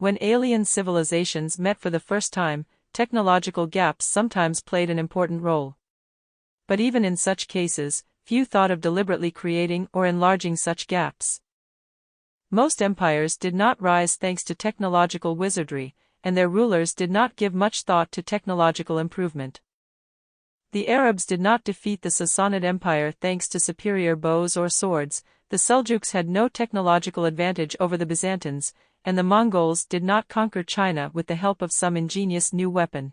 When alien civilizations met for the first time, technological gaps sometimes played an important role. But even in such cases, few thought of deliberately creating or enlarging such gaps. Most empires did not rise thanks to technological wizardry, and their rulers did not give much thought to technological improvement. The Arabs did not defeat the Sassanid Empire thanks to superior bows or swords, the Seljuks had no technological advantage over the Byzantines, and the Mongols did not conquer China with the help of some ingenious new weapon.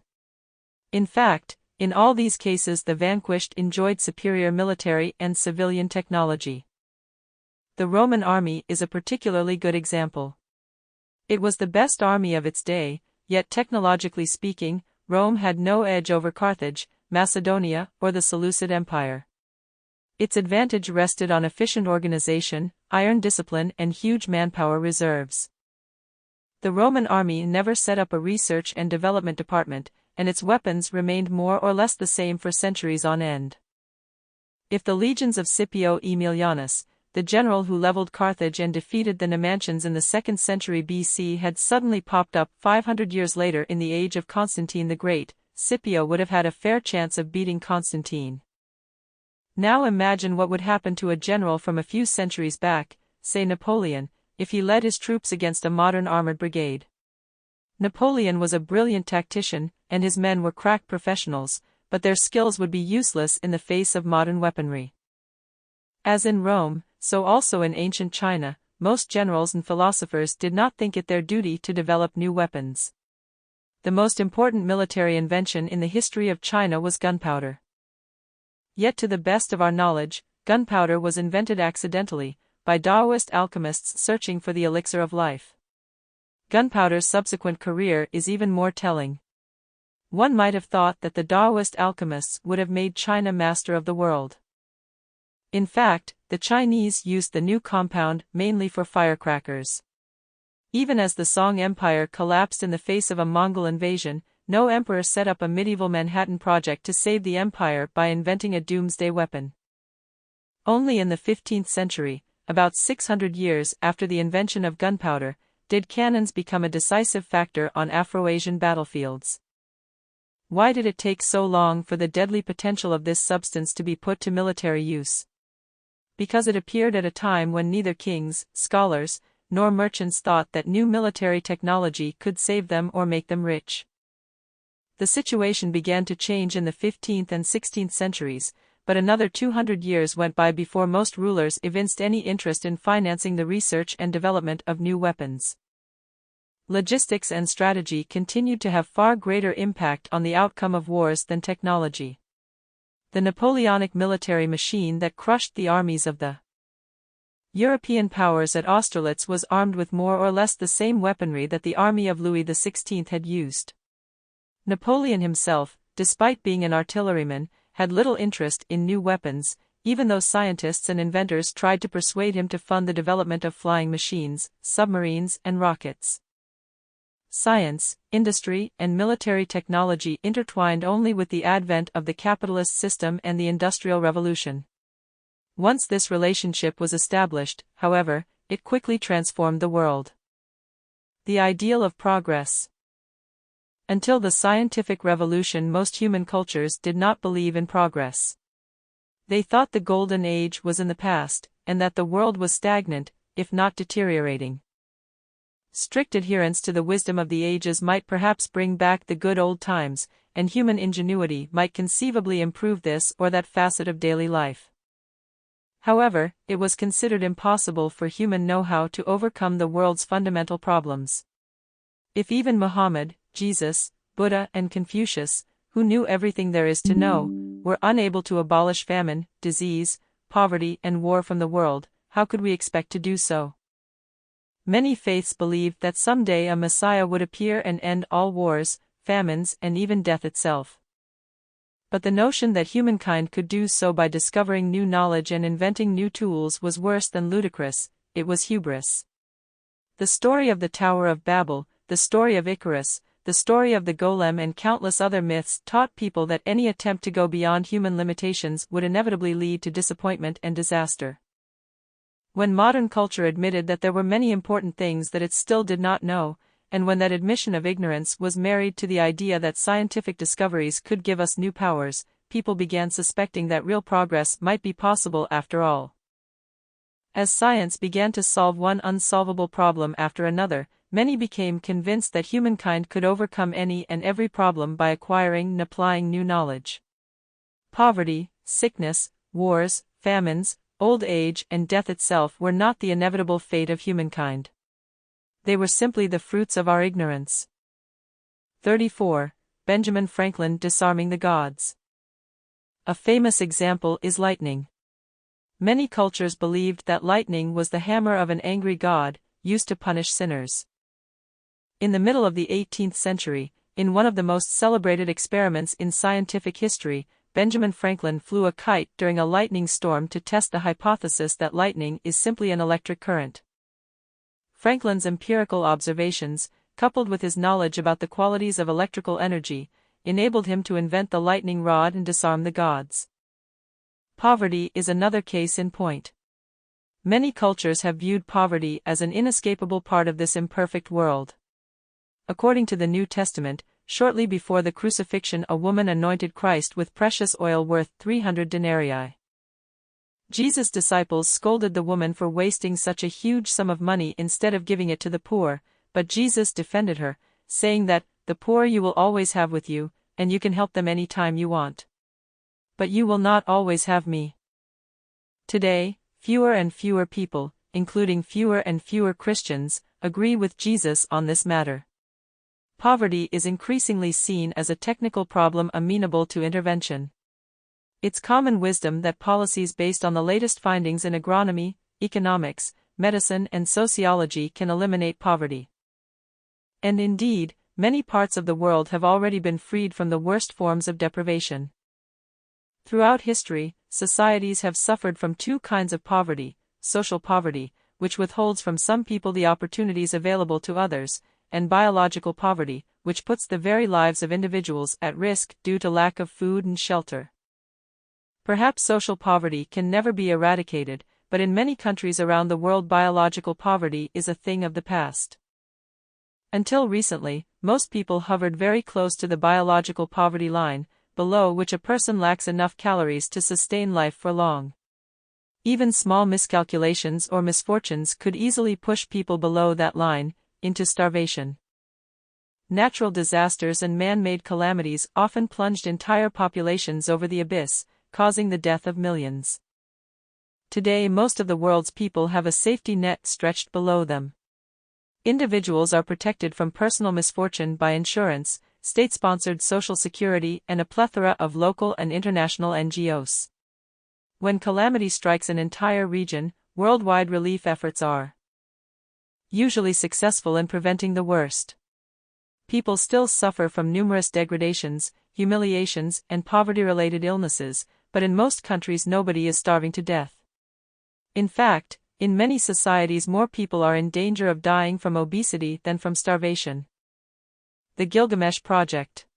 In fact, in all these cases the vanquished enjoyed superior military and civilian technology. The Roman army is a particularly good example. It was the best army of its day, yet technologically speaking, Rome had no edge over Carthage, Macedonia, or the Seleucid Empire. Its advantage rested on efficient organization, iron discipline, and huge manpower reserves. The Roman army never set up a research and development department, and its weapons remained more or less the same for centuries on end. If the legions of Scipio Aemilianus, the general who leveled Carthage and defeated the Numantians in the 2nd century BC, had suddenly popped up 500 years later in the age of Constantine the Great, Scipio would have had a fair chance of beating Constantine. Now imagine what would happen to a general from a few centuries back, say Napoleon, if he led his troops against a modern armored brigade. Napoleon was a brilliant tactician, and his men were crack professionals, but their skills would be useless in the face of modern weaponry. As in Rome, so also in ancient China, most generals and philosophers did not think it their duty to develop new weapons. The most important military invention in the history of China was gunpowder. Yet to the best of our knowledge, gunpowder was invented accidentally, by Taoist alchemists searching for the elixir of life. Gunpowder's subsequent career is even more telling. One might have thought that the Taoist alchemists would have made China master of the world. In fact, the Chinese used the new compound mainly for firecrackers. Even as the Song Empire collapsed in the face of a Mongol invasion, no emperor set up a medieval Manhattan Project to save the empire by inventing a doomsday weapon. Only in the 15th century, about 600 years after the invention of gunpowder, did cannons become a decisive factor on Afro-Asian battlefields. Why did it take so long for the deadly potential of this substance to be put to military use? Because it appeared at a time when neither kings, scholars, nor merchants thought that new military technology could save them or make them rich. The situation began to change in the 15th and 16th centuries, but another 200 years went by before most rulers evinced any interest in financing the research and development of new weapons. Logistics and strategy continued to have far greater impact on the outcome of wars than technology. The Napoleonic military machine that crushed the armies of the European powers at Austerlitz was armed with more or less the same weaponry that the army of Louis XVI had used. Napoleon himself, despite being an artilleryman, had little interest in new weapons, even though scientists and inventors tried to persuade him to fund the development of flying machines, submarines, and rockets. Science, industry, and military technology intertwined only with the advent of the capitalist system and the Industrial Revolution. Once this relationship was established, however, it quickly transformed the world. The ideal of progress. Until the scientific revolution, most human cultures did not believe in progress. They thought the golden age was in the past, and that the world was stagnant, if not deteriorating. Strict adherence to the wisdom of the ages might perhaps bring back the good old times, and human ingenuity might conceivably improve this or that facet of daily life. However, it was considered impossible for human know-how to overcome the world's fundamental problems. If even Muhammad, Jesus, Buddha, and Confucius, who knew everything there is to know, were unable to abolish famine, disease, poverty, and war from the world, how could we expect to do so? Many faiths believed that someday a Messiah would appear and end all wars, famines, and even death itself. But the notion that humankind could do so by discovering new knowledge and inventing new tools was worse than ludicrous, it was hubris. The story of the Tower of Babel, the story of Icarus, the story of the Golem, and countless other myths taught people that any attempt to go beyond human limitations would inevitably lead to disappointment and disaster. When modern culture admitted that there were many important things that it still did not know, and when that admission of ignorance was married to the idea that scientific discoveries could give us new powers, people began suspecting that real progress might be possible after all. As science began to solve one unsolvable problem after another, many became convinced that humankind could overcome any and every problem by acquiring and applying new knowledge. Poverty, sickness, wars, famines, old age, and death itself were not the inevitable fate of humankind. They were simply the fruits of our ignorance. 34. Benjamin Franklin disarming the gods. A famous example is lightning. Many cultures believed that lightning was the hammer of an angry god, used to punish sinners. In the middle of the 18th century, in one of the most celebrated experiments in scientific history, Benjamin Franklin flew a kite during a lightning storm to test the hypothesis that lightning is simply an electric current. Franklin's empirical observations, coupled with his knowledge about the qualities of electrical energy, enabled him to invent the lightning rod and disarm the gods. Poverty is another case in point. Many cultures have viewed poverty as an inescapable part of this imperfect world. According to the New Testament, shortly before the crucifixion, a woman anointed Christ with precious oil worth 300 denarii. Jesus' disciples scolded the woman for wasting such a huge sum of money instead of giving it to the poor, but Jesus defended her, saying that, "The poor you will always have with you, and you can help them any time you want. But you will not always have me." Today, fewer and fewer people, including fewer and fewer Christians, agree with Jesus on this matter. Poverty is increasingly seen as a technical problem amenable to intervention. It's common wisdom that policies based on the latest findings in agronomy, economics, medicine, and sociology can eliminate poverty. And indeed, many parts of the world have already been freed from the worst forms of deprivation. Throughout history, societies have suffered from two kinds of poverty: social poverty, which withholds from some people the opportunities available to others, and biological poverty, which puts the very lives of individuals at risk due to lack of food and shelter. Perhaps social poverty can never be eradicated, but in many countries around the world biological poverty is a thing of the past. Until recently, most people hovered very close to the biological poverty line, below which a person lacks enough calories to sustain life for long. Even small miscalculations or misfortunes could easily push people below that line, into starvation. Natural disasters and man-made calamities often plunged entire populations over the abyss, causing the death of millions. Today most of the world's people have a safety net stretched below them. Individuals are protected from personal misfortune by insurance, state-sponsored social security, and a plethora of local and international NGOs. When calamity strikes an entire region, worldwide relief efforts are usually successful in preventing the worst. People still suffer from numerous degradations, humiliations, and poverty-related illnesses, but in most countries nobody is starving to death. In fact, in many societies more people are in danger of dying from obesity than from starvation. The Gilgamesh Project.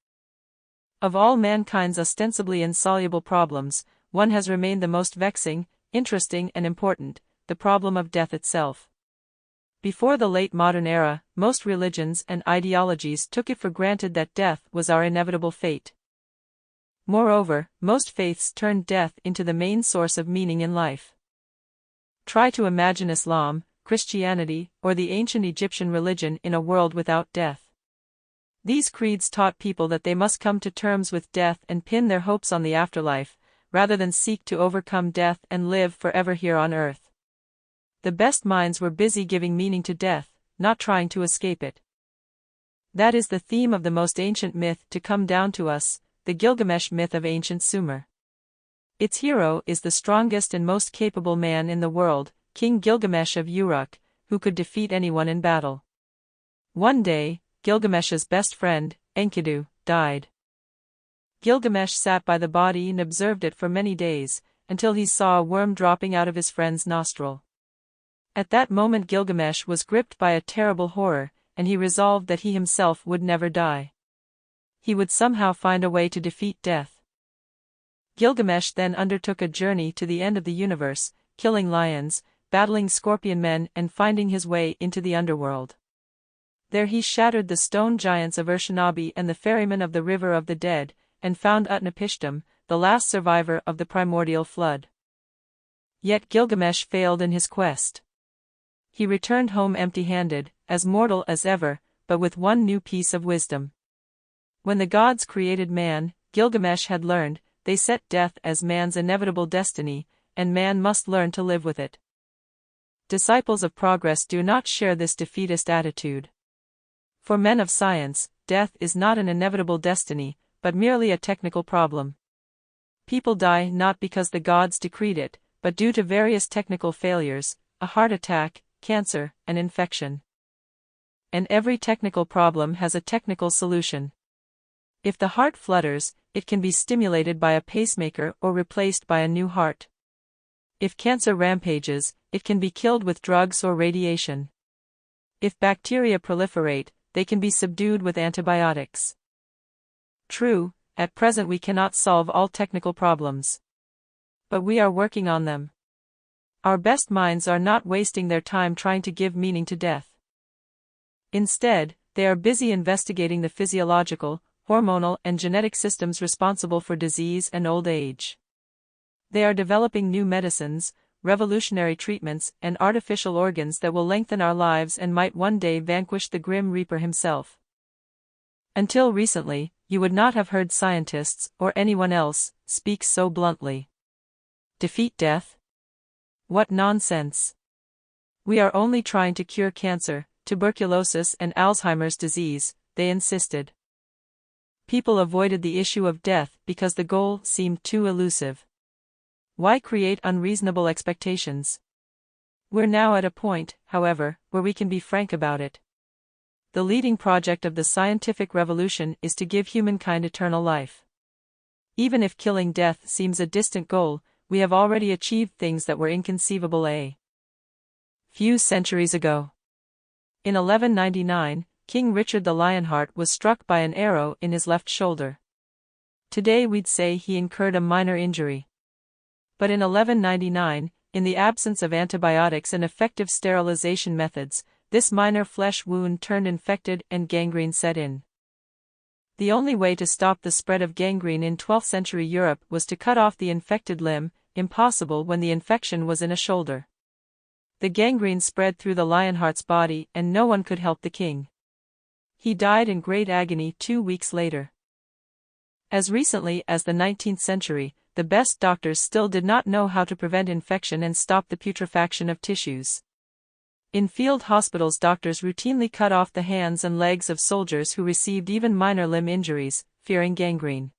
Of all mankind's ostensibly insoluble problems, one has remained the most vexing, interesting, and important: the problem of death itself. Before the late modern era, most religions and ideologies took it for granted that death was our inevitable fate. Moreover, most faiths turned death into the main source of meaning in life. Try to imagine Islam, Christianity, or the ancient Egyptian religion in a world without death. These creeds taught people that they must come to terms with death and pin their hopes on the afterlife, rather than seek to overcome death and live forever here on earth. The best minds were busy giving meaning to death, not trying to escape it. That is the theme of the most ancient myth to come down to us, the Gilgamesh myth of ancient Sumer. Its hero is the strongest and most capable man in the world, King Gilgamesh of Uruk, who could defeat anyone in battle. One day, Gilgamesh's best friend, Enkidu, died. Gilgamesh sat by the body and observed it for many days, until he saw a worm dropping out of his friend's nostril. At that moment Gilgamesh was gripped by a terrible horror, and he resolved that he himself would never die. He would somehow find a way to defeat death. Gilgamesh then undertook a journey to the end of the universe, killing lions, battling scorpion men, and finding his way into the underworld. There he shattered the stone giants of Urshanabi and the ferrymen of the River of the Dead, and found Utnapishtim, the last survivor of the primordial flood. Yet Gilgamesh failed in his quest. He returned home empty-handed, as mortal as ever, but with one new piece of wisdom. When the gods created man, Gilgamesh had learned, they set death as man's inevitable destiny, and man must learn to live with it. Disciples of progress do not share this defeatist attitude. For men of science, death is not an inevitable destiny, but merely a technical problem. People die not because the gods decreed it, but due to various technical failures, a heart attack, cancer, an infection. And every technical problem has a technical solution. If the heart flutters, it can be stimulated by a pacemaker or replaced by a new heart. If cancer rampages, it can be killed with drugs or radiation. If bacteria proliferate, they can be subdued with antibiotics. True, at present we cannot solve all technical problems. But we are working on them. Our best minds are not wasting their time trying to give meaning to death. Instead, they are busy investigating the physiological, hormonal, and genetic systems responsible for disease and old age. They are developing new medicines, revolutionary treatments, and artificial organs that will lengthen our lives and might one day vanquish the Grim Reaper himself. Until recently, you would not have heard scientists, or anyone else, speak so bluntly. Defeat death? What nonsense! We are only trying to cure cancer, tuberculosis, and Alzheimer's disease, they insisted. People avoided the issue of death because the goal seemed too elusive. Why create unreasonable expectations? We're now at a point, however, where we can be frank about it. The leading project of the scientific revolution is to give humankind eternal life. Even if killing death seems a distant goal, we have already achieved things that were inconceivable a few centuries ago. In 1199, King Richard the Lionheart was struck by an arrow in his left shoulder. Today we'd say he incurred a minor injury. But in 1199, in the absence of antibiotics and effective sterilization methods, this minor flesh wound turned infected and gangrene set in. The only way to stop the spread of gangrene in 12th century Europe was to cut off the infected limb, impossible when the infection was in a shoulder. The gangrene spread through the Lionheart's body and no one could help the king. He died in great agony 2 weeks later. As recently as the 19th century, the best doctors still did not know how to prevent infection and stop the putrefaction of tissues. In field hospitals, doctors routinely cut off the hands and legs of soldiers who received even minor limb injuries, fearing gangrene.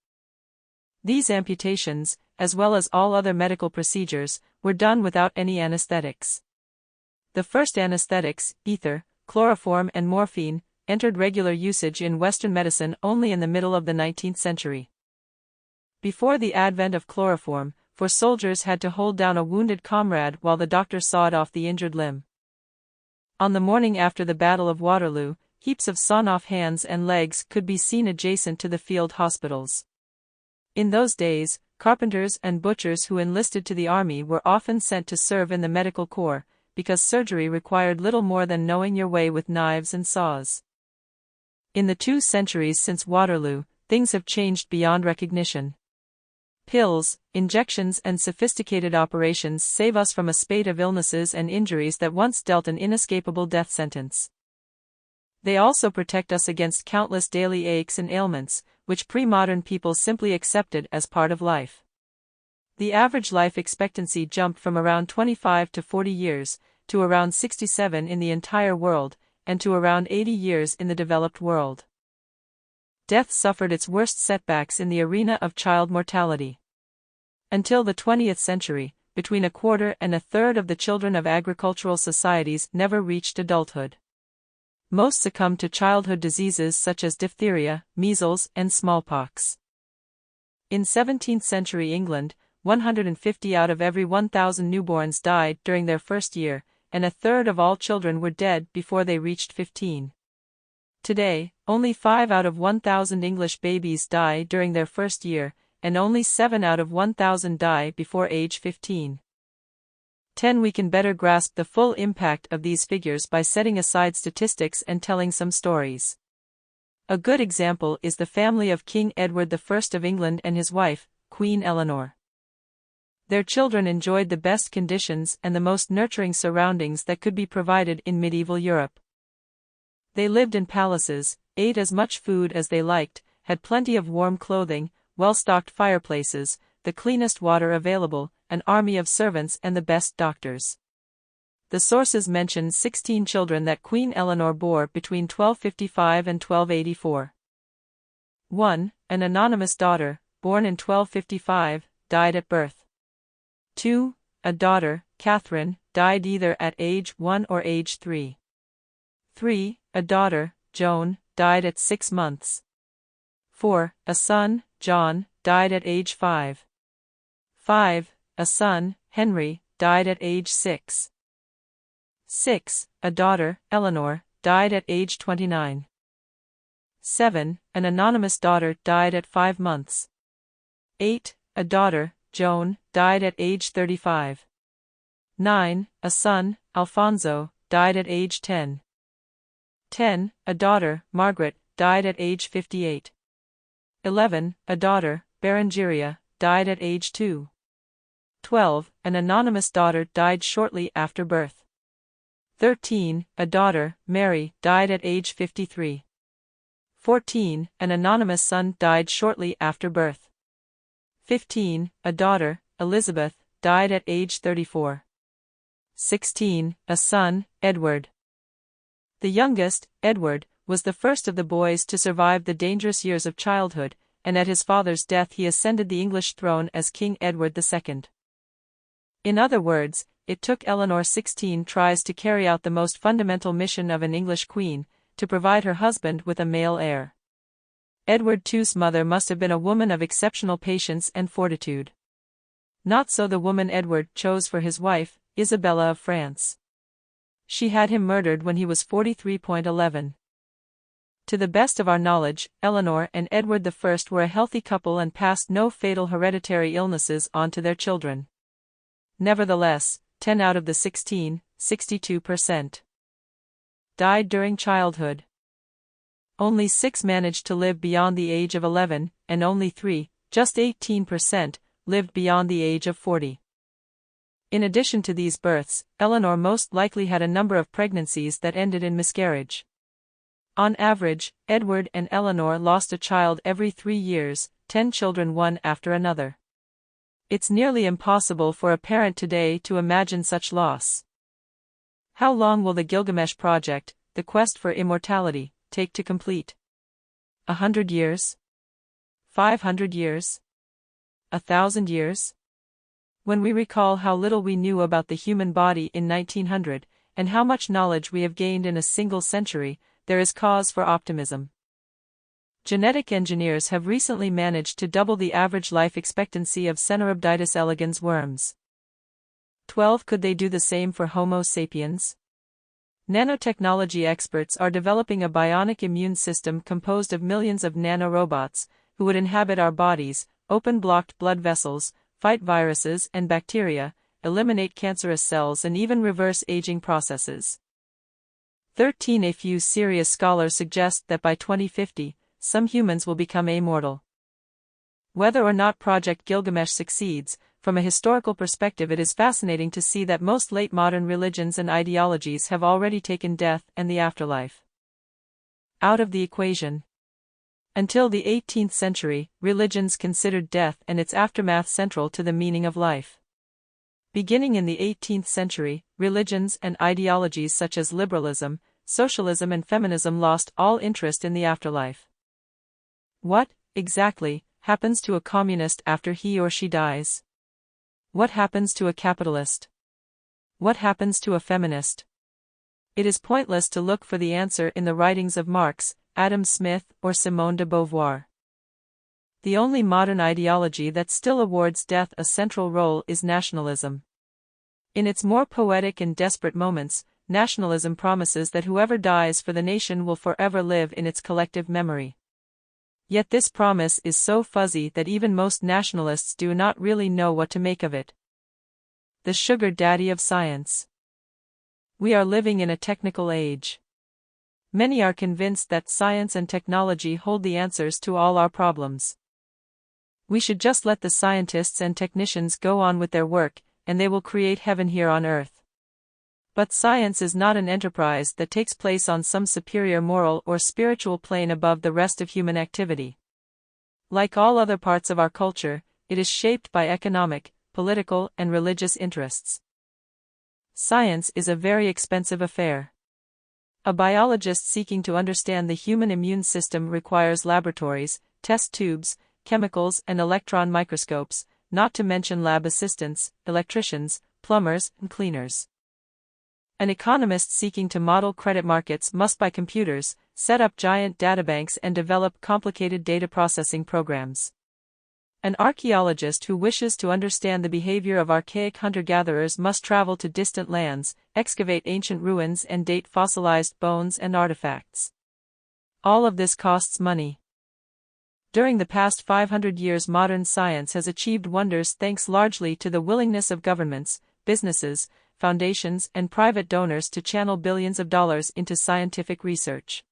These amputations, as well as all other medical procedures, were done without any anesthetics. The first anesthetics, ether, chloroform, and morphine, entered regular usage in Western medicine only in the middle of the 19th century. Before the advent of chloroform, for soldiers had to hold down a wounded comrade while the doctor sawed off the injured limb. On the morning after the Battle of Waterloo, heaps of sawn-off hands and legs could be seen adjacent to the field hospitals. In those days, carpenters and butchers who enlisted to the army were often sent to serve in the medical corps, because surgery required little more than knowing your way with knives and saws. In the 2 centuries since Waterloo, things have changed beyond recognition. Pills, injections, and sophisticated operations save us from a spate of illnesses and injuries that once dealt an inescapable death sentence. They also protect us against countless daily aches and ailments, which pre-modern people simply accepted as part of life. The average life expectancy jumped from around 25 to 40 years, to around 67 in the entire world, and to around 80 years in the developed world. Death suffered its worst setbacks in the arena of child mortality. Until the 20th century, between 1/4 and 1/3 of the children of agricultural societies never reached adulthood. Most succumbed to childhood diseases such as diphtheria, measles, and smallpox. In 17th century England, 150 out of every 1,000 newborns died during their first year, and 1/3 of all children were dead before they reached 15. Today, only 5 out of 1,000 English babies die during their first year, and only 7 out of 1,000 die before age 15. 10. We can better grasp the full impact of these figures by setting aside statistics and telling some stories. A good example is the family of King Edward I of England and his wife, Queen Eleanor. Their children enjoyed the best conditions and the most nurturing surroundings that could be provided in medieval Europe. They lived in palaces, ate as much food as they liked, had plenty of warm clothing, well-stocked fireplaces, the cleanest water available, an army of servants and the best doctors. The sources mention 16 children that Queen Eleanor bore between 1255 and 1284. 1. An anonymous daughter, born in 1255, died at birth. 2. A daughter, Catherine, died either at age 1 or age 3. 3. A daughter, Joan, died at 6 months. 4. A son, John, died at age 5. 5. A son, Henry, died at age 6. 6. A daughter, Eleanor, died at age 29. 7. An anonymous daughter died at 5 months. 8. A daughter, Joan, died at age 35. 9. A son, Alfonso, died at age 10. 10. A daughter, Margaret, died at age 58. 11. A daughter, Berengaria, died at age 2. 12. An anonymous daughter died shortly after birth. 13. A daughter, Mary, died at age 53. 14. An anonymous son died shortly after birth. 15. A daughter, Elizabeth, died at age 34. 16. A son, Edward. The youngest, Edward, was the first of the boys to survive the dangerous years of childhood, and at his father's death he ascended the English throne as King Edward II. In other words, it took Eleanor 16 tries to carry out the most fundamental mission of an English queen, to provide her husband with a male heir. Edward II's mother must have been a woman of exceptional patience and fortitude. Not so the woman Edward chose for his wife, Isabella of France. She had him murdered when he was 43.11. To the best of our knowledge, Eleanor and Edward I were a healthy couple and passed no fatal hereditary illnesses on to their children. Nevertheless, 10 out of the 16, 62%, died during childhood. Only 6 managed to live beyond the age of 11, and only 3, just 18%, lived beyond the age of 40. In addition to these births, Eleanor most likely had a number of pregnancies that ended in miscarriage. On average, Edward and Eleanor lost a child every 3 years, 10 children one after another. It's nearly impossible for a parent today to imagine such loss. How long will the Gilgamesh project, the quest for immortality, take to complete? 100 years? 500 years? 1,000 years? When we recall how little we knew about the human body in 1900, and how much knowledge we have gained in a single century, there is cause for optimism. Genetic engineers have recently managed to double the average life expectancy of Caenorhabditis elegans worms. 12. Could they do the same for Homo sapiens? Nanotechnology experts are developing a bionic immune system composed of millions of nanorobots, who would inhabit our bodies, open blocked blood vessels, fight viruses and bacteria, eliminate cancerous cells and even reverse aging processes. 13. A few serious scholars suggest that by 2050, some humans will become immortal. Whether or not Project Gilgamesh succeeds, from a historical perspective it is fascinating to see that most late modern religions and ideologies have already taken death and the afterlife out of the equation. Until the 18th century, religions considered death and its aftermath central to the meaning of life. Beginning in the 18th century, religions and ideologies such as liberalism, socialism and feminism lost all interest in the afterlife. What, exactly, happens to a communist after he or she dies? What happens to a capitalist? What happens to a feminist? It is pointless to look for the answer in the writings of Marx, Adam Smith, or Simone de Beauvoir. The only modern ideology that still awards death a central role is nationalism. In its more poetic and desperate moments, nationalism promises that whoever dies for the nation will forever live in its collective memory. Yet this promise is so fuzzy that even most nationalists do not really know what to make of it. the sugar daddy of science. We are living in a technical age. Many are convinced that science and technology hold the answers to all our problems. We should just let the scientists and technicians go on with their work, and they will create heaven here on earth. But science is not an enterprise that takes place on some superior moral or spiritual plane above the rest of human activity. Like all other parts of our culture, it is shaped by economic, political, and religious interests. Science is a very expensive affair. A biologist seeking to understand the human immune system requires laboratories, test tubes, chemicals and electron microscopes, not to mention lab assistants, electricians, plumbers, and cleaners. An economist seeking to model credit markets must buy computers, set up giant databanks and develop complicated data processing programs. An archaeologist who wishes to understand the behavior of archaic hunter-gatherers must travel to distant lands, excavate ancient ruins and date fossilized bones and artifacts. All of this costs money. During the past 500 years, modern science has achieved wonders thanks largely to the willingness of governments, businesses, foundations, and private donors to channel billions of dollars into scientific research.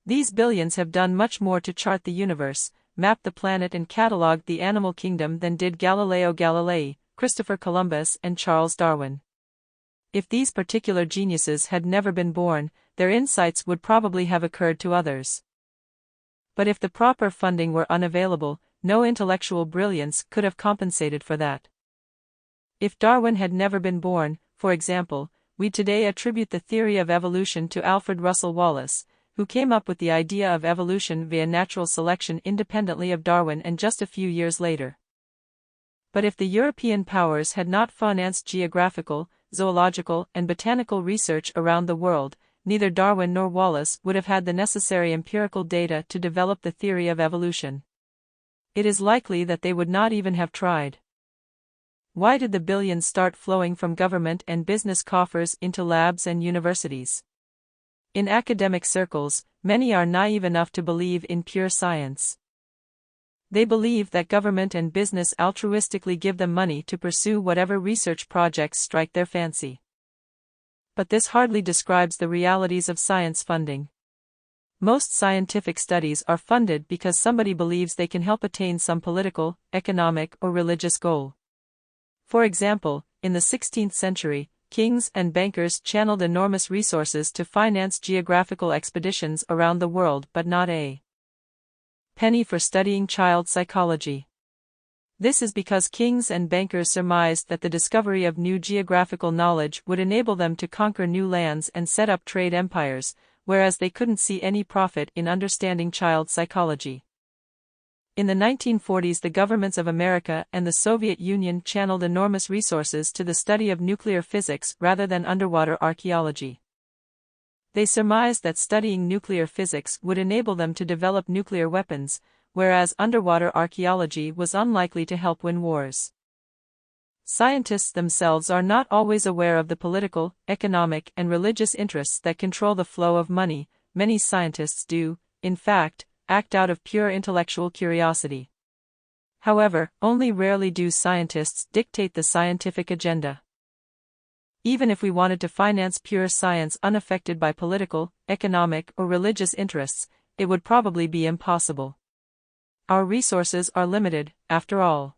These billions have done much more to chart the universe, map the planet and catalog the animal kingdom than did Galileo Galilei, Christopher Columbus and Charles Darwin. If these particular geniuses had never been born, their insights would probably have occurred to others. But if the proper funding were unavailable, no intellectual brilliance could have compensated for that. If Darwin had never been born, for example, we today attribute the theory of evolution to Alfred Russel Wallace, who came up with the idea of evolution via natural selection independently of Darwin and just a few years later. But if the European powers had not financed geographical, zoological, and botanical research around the world, neither Darwin nor Wallace would have had the necessary empirical data to develop the theory of evolution. It is likely that they would not even have tried. Why did the billions start flowing from government and business coffers into labs and universities? In academic circles, many are naive enough to believe in pure science. They believe that government and business altruistically give them money to pursue whatever research projects strike their fancy. But this hardly describes the realities of science funding. Most scientific studies are funded because somebody believes they can help attain some political, economic, or religious goal. For example, in the 16th century, kings and bankers channeled enormous resources to finance geographical expeditions around the world but not a penny for studying child psychology. This is because kings and bankers surmised that the discovery of new geographical knowledge would enable them to conquer new lands and set up trade empires, whereas they couldn't see any profit in understanding child psychology. In the 1940s, the governments of America and the Soviet Union channeled enormous resources to the study of nuclear physics rather than underwater archaeology. They surmised that studying nuclear physics would enable them to develop nuclear weapons, whereas underwater archaeology was unlikely to help win wars. Scientists themselves are not always aware of the political, economic, and religious interests that control the flow of money. Many scientists do, in fact, act out of pure intellectual curiosity. However, only rarely do scientists dictate the scientific agenda. Even if we wanted to finance pure science unaffected by political, economic, or religious interests, it would probably be impossible. Our resources are limited, after all.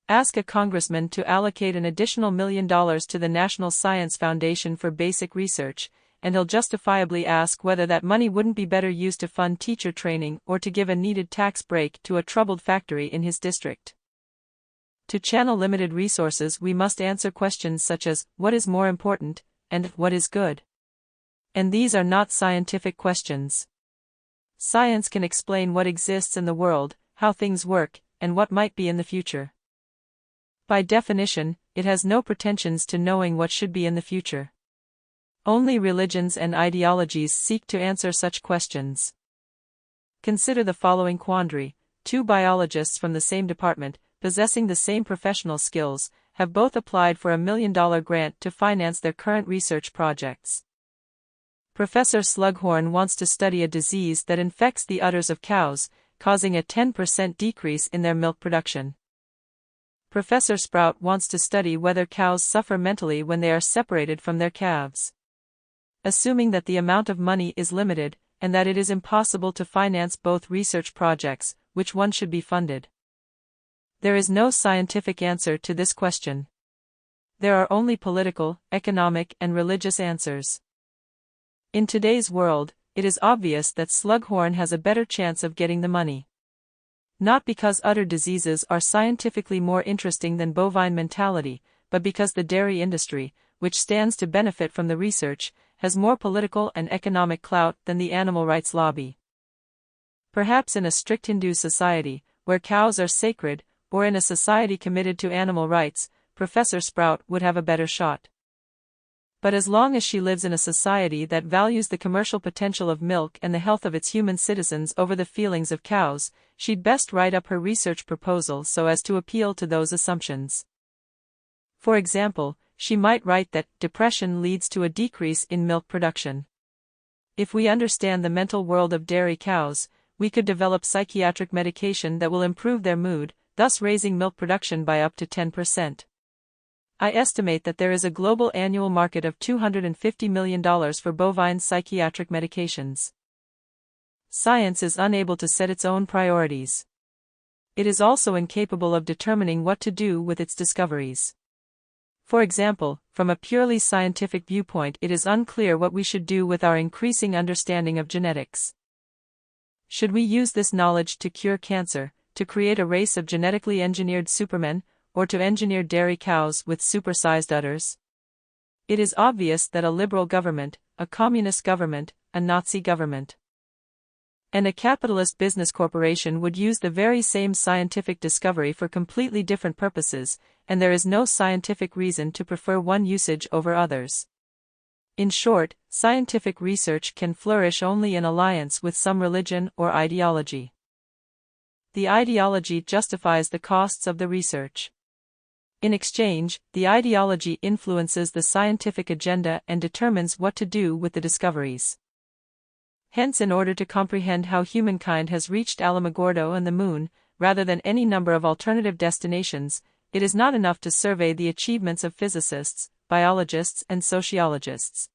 Ask a congressman to allocate an additional $1 million to the National Science Foundation for basic research, and he'll justifiably ask whether that money wouldn't be better used to fund teacher training or to give a needed tax break to a troubled factory in his district. To channel limited resources, we must answer questions such as, what is more important, and what is good? And these are not scientific questions. Science can explain what exists in the world, how things work, and what might be in the future. By definition, it has no pretensions to knowing what should be in the future. Only religions and ideologies seek to answer such questions. Consider the following quandary: two biologists from the same department, possessing the same professional skills, have both applied for a $1 million grant to finance their current research projects. Professor Slughorn wants to study a disease that infects the udders of cows, causing a 10% decrease in their milk production. Professor Sprout wants to study whether cows suffer mentally when they are separated from their calves. Assuming that the amount of money is limited, and that it is impossible to finance both research projects, which one should be funded? There is no scientific answer to this question. There are only political, economic, and religious answers. In today's world, it is obvious that Slughorn has a better chance of getting the money. Not because udder diseases are scientifically more interesting than bovine mentality, but because the dairy industry, which stands to benefit from the research, has more political and economic clout than the animal rights lobby. Perhaps in a strict Hindu society, where cows are sacred, or in a society committed to animal rights, Professor Sprout would have a better shot. But as long as she lives in a society that values the commercial potential of milk and the health of its human citizens over the feelings of cows, she'd best write up her research proposal so as to appeal to those assumptions. For example, she might write that depression leads to a decrease in milk production. If we understand the mental world of dairy cows, we could develop psychiatric medication that will improve their mood, thus raising milk production by up to 10%. I estimate that there is a global annual market of $250 million for bovine psychiatric medications. Science is unable to set its own priorities. It is also incapable of determining what to do with its discoveries. For example, from a purely scientific viewpoint, it is unclear what we should do with our increasing understanding of genetics. Should we use this knowledge to cure cancer, to create a race of genetically engineered supermen, or to engineer dairy cows with supersized udders? It is obvious that a liberal government, a communist government, a Nazi government, and a capitalist business corporation would use the very same scientific discovery for completely different purposes, and there is no scientific reason to prefer one usage over others. In short, scientific research can flourish only in alliance with some religion or ideology. The ideology justifies the costs of the research. In exchange, the ideology influences the scientific agenda and determines what to do with the discoveries. Hence, in order to comprehend how humankind has reached Alamogordo and the Moon, rather than any number of alternative destinations, it is not enough to survey the achievements of physicists, biologists, and sociologists.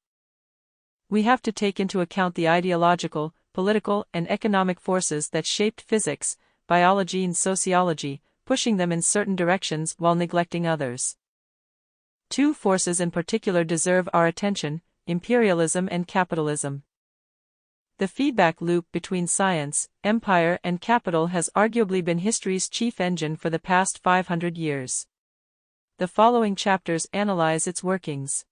We have to take into account the ideological, political, and economic forces that shaped physics, biology, and sociology, pushing them in certain directions while neglecting others. Two forces in particular deserve our attention: imperialism and capitalism. The feedback loop between science, empire, and capital has arguably been history's chief engine for the past 500 years. The following chapters analyze its workings.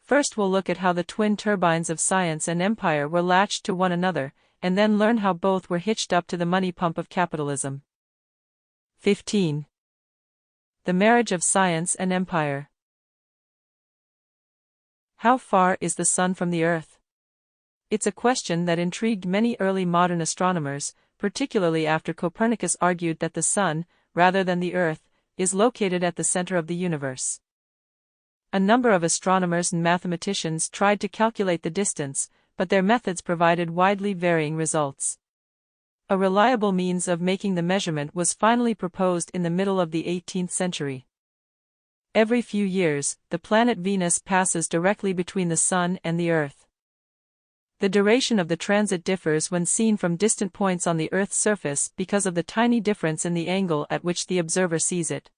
First, we'll look at how the twin turbines of science and empire were latched to one another, and then learn how both were hitched up to the money pump of capitalism. 15. The marriage of science and empire. How far is the sun from the earth? It's a question that intrigued many early modern astronomers, particularly after Copernicus argued that the sun, rather than the earth, is located at the center of the universe. A number of astronomers and mathematicians tried to calculate the distance, but their methods provided widely varying results. A reliable means of making the measurement was finally proposed in the middle of the 18th century. Every few years, the planet Venus passes directly between the Sun and the Earth. The duration of the transit differs when seen from distant points on the Earth's surface because of the tiny difference in the angle at which the observer sees it.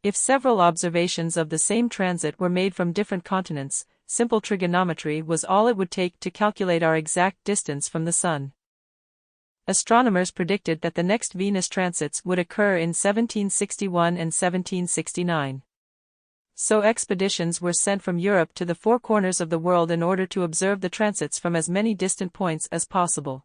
If several observations of the same transit were made from different continents, simple trigonometry was all it would take to calculate our exact distance from the Sun. Astronomers predicted that the next Venus transits would occur in 1761 and 1769. So expeditions were sent from Europe to the four corners of the world in order to observe the transits from as many distant points as possible.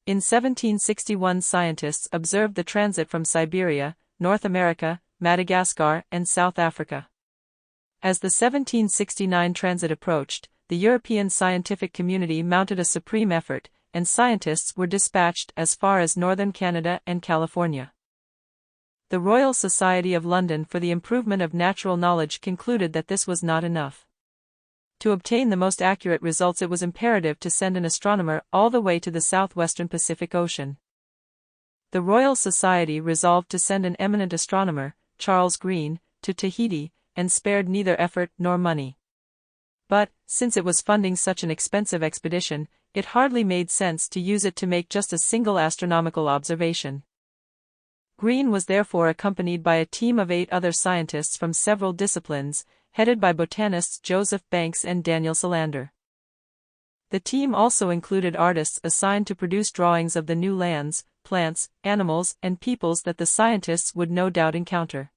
In 1761, scientists observed the transit from Siberia, North America, Madagascar, and South Africa. As the 1769 transit approached, the European scientific community mounted a supreme effort, and scientists were dispatched as far as northern Canada and California. The Royal Society of London for the Improvement of Natural Knowledge concluded that this was not enough. To obtain the most accurate results, it was imperative to send an astronomer all the way to the southwestern Pacific Ocean. The the Royal Society resolved to send an eminent astronomer, Charles Green, to Tahiti, and spared neither effort nor money. But, since it was funding such an expensive expedition, it hardly made sense to use it to make just a single astronomical observation. Green was therefore accompanied by a team of 8 other scientists from several disciplines, headed by botanists Joseph Banks and Daniel Solander. The team also included artists assigned to produce drawings of the new lands, plants, animals, and peoples that the scientists would no doubt encounter.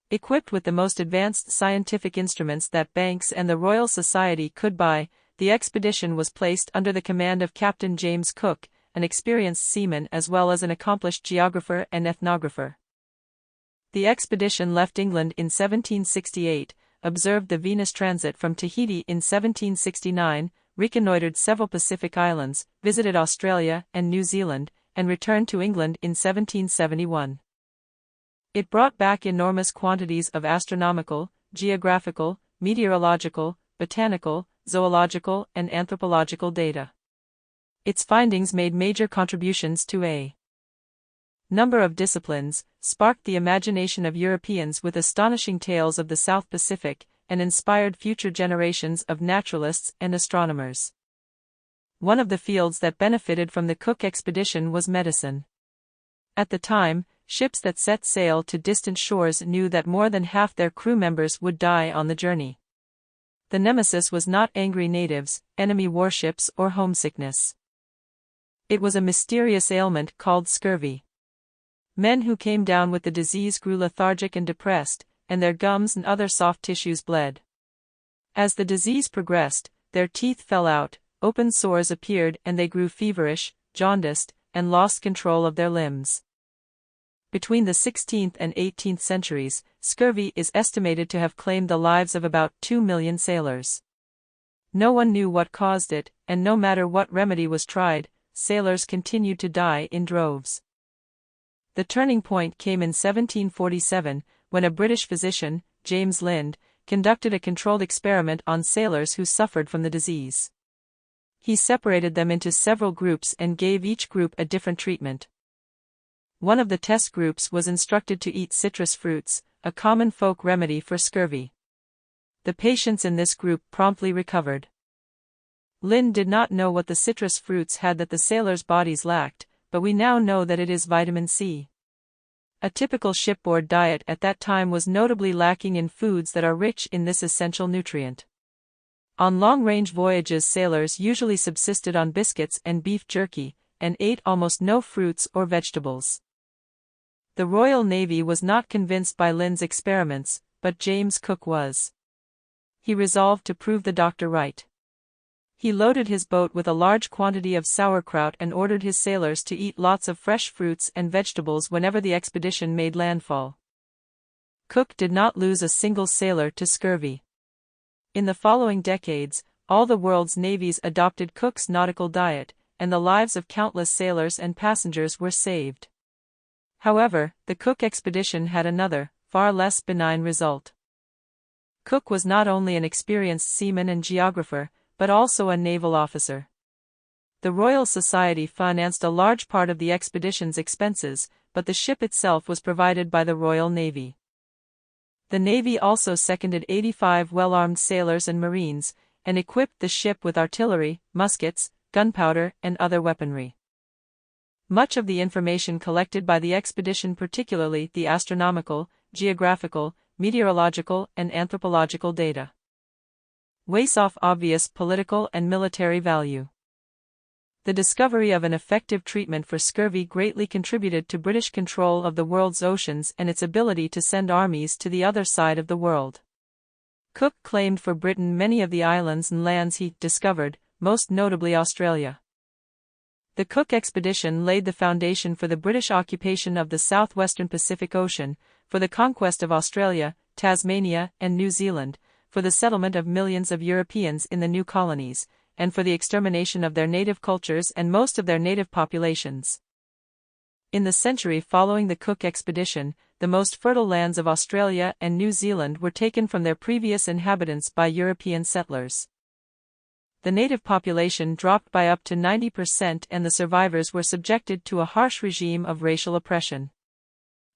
Equipped with the most advanced scientific instruments that Banks and the Royal Society could buy, the expedition was placed under the command of Captain James Cook, an experienced seaman as well as an accomplished geographer and ethnographer. The expedition left England in 1768, observed the Venus transit from Tahiti in 1769, reconnoitred several Pacific islands, visited Australia and New Zealand, and returned to England in 1771. It brought back enormous quantities of astronomical, geographical, meteorological, botanical, zoological, and anthropological data. Its findings made major contributions to a number of disciplines, sparked the imagination of Europeans with astonishing tales of the South Pacific, and inspired future generations of naturalists and astronomers. One of the fields that benefited from the Cook expedition was medicine. At the time, ships that set sail to distant shores knew that more than half their crew members would die on the journey. The nemesis was not angry natives, enemy warships, or homesickness. It was a mysterious ailment called scurvy. Men who came down with the disease grew lethargic and depressed, and their gums and other soft tissues bled. As the disease progressed, their teeth fell out, open sores appeared, and they grew feverish, jaundiced, and lost control of their limbs. Between the 16th and 18th centuries, scurvy is estimated to have claimed the lives of about 2 million sailors. No one knew what caused it, and no matter what remedy was tried, sailors continued to die in droves. The turning point came in 1747, when a British physician, James Lind, conducted a controlled experiment on sailors who suffered from the disease. He separated them into several groups and gave each group a different treatment. One of the test groups was instructed to eat citrus fruits, a common folk remedy for scurvy. The patients in this group promptly recovered. Lind did not know what the citrus fruits had that the sailors' bodies lacked, but we now know that it is vitamin C. A typical shipboard diet at that time was notably lacking in foods that are rich in this essential nutrient. On long-range voyages, sailors usually subsisted on biscuits and beef jerky, and ate almost no fruits or vegetables. The Royal Navy was not convinced by Lind's experiments, but James Cook was. He resolved to prove the doctor right. He loaded his boat with a large quantity of sauerkraut and ordered his sailors to eat lots of fresh fruits and vegetables whenever the expedition made landfall. Cook did not lose a single sailor to scurvy. In the following decades, all the world's navies adopted Cook's nautical diet, and the lives of countless sailors and passengers were saved. However, the Cook expedition had another, far less benign result. Cook was not only an experienced seaman and geographer, but also a naval officer. The Royal Society financed a large part of the expedition's expenses, but the ship itself was provided by the Royal Navy. The Navy also seconded 85 well-armed sailors and marines, and equipped the ship with artillery, muskets, gunpowder, and other weaponry. Much of the information collected by the expedition, particularly the astronomical, geographical, meteorological, and anthropological data, weighs off obvious political and military value. The discovery of an effective treatment for scurvy greatly contributed to British control of the world's oceans and its ability to send armies to the other side of the world. Cook claimed for Britain many of the islands and lands he discovered, most notably Australia. The Cook expedition laid the foundation for the British occupation of the southwestern Pacific Ocean, for the conquest of Australia, Tasmania, and New Zealand, for the settlement of millions of Europeans in the new colonies, and for the extermination of their native cultures and most of their native populations. In the century following the Cook expedition, the most fertile lands of Australia and New Zealand were taken from their previous inhabitants by European settlers. The native population dropped by up to 90% and the survivors were subjected to a harsh regime of racial oppression.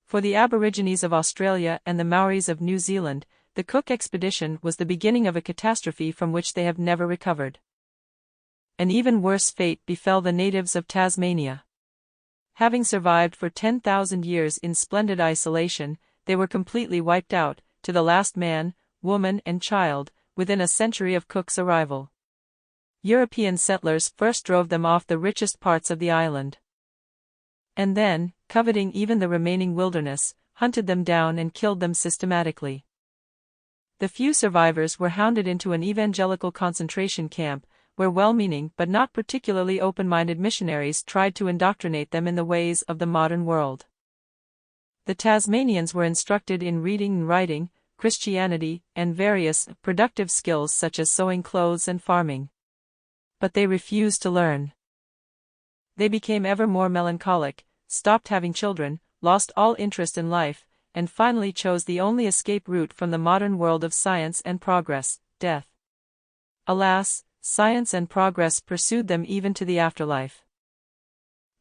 For the Aborigines of Australia and the Maoris of New Zealand, the Cook expedition was the beginning of a catastrophe from which they have never recovered. An even worse fate befell the natives of Tasmania. Having survived for 10,000 years in splendid isolation, they were completely wiped out, to the last man, woman and child, within a century of Cook's arrival. European settlers first drove them off the richest parts of the island. And then, coveting even the remaining wilderness, hunted them down and killed them systematically. The few survivors were hounded into an evangelical concentration camp, where well-meaning but not particularly open-minded missionaries tried to indoctrinate them in the ways of the modern world. The Tasmanians were instructed in reading and writing, Christianity, and various productive skills such as sewing clothes and farming. But they refused to learn. They became ever more melancholic, stopped having children, lost all interest in life, and finally chose the only escape route from the modern world of science and progress, death. Alas, science and progress pursued them even to the afterlife.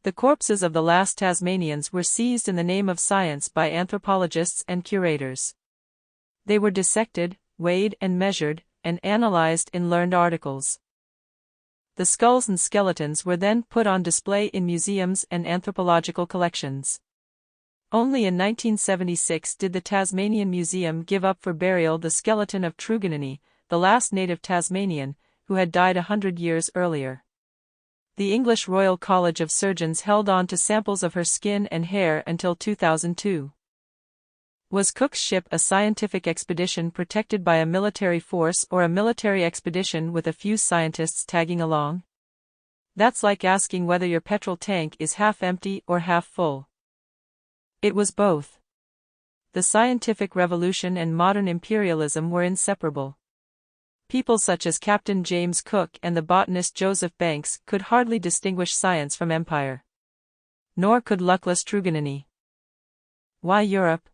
The corpses of the last Tasmanians were seized in the name of science by anthropologists and curators. They were dissected, weighed and measured, and analyzed in learned articles. The skulls and skeletons were then put on display in museums and anthropological collections. Only in 1976 did the Tasmanian Museum give up for burial the skeleton of Truganini, the last native Tasmanian, who had died 100 years earlier. The English Royal College of Surgeons held on to samples of her skin and hair until 2002. Was Cook's ship a scientific expedition protected by a military force or a military expedition with a few scientists tagging along? That's like asking whether your petrol tank is half empty or half full. It was both. The scientific revolution and modern imperialism were inseparable. People such as Captain James Cook and the botanist Joseph Banks could hardly distinguish science from empire. Nor could luckless Truganini. Why Europe?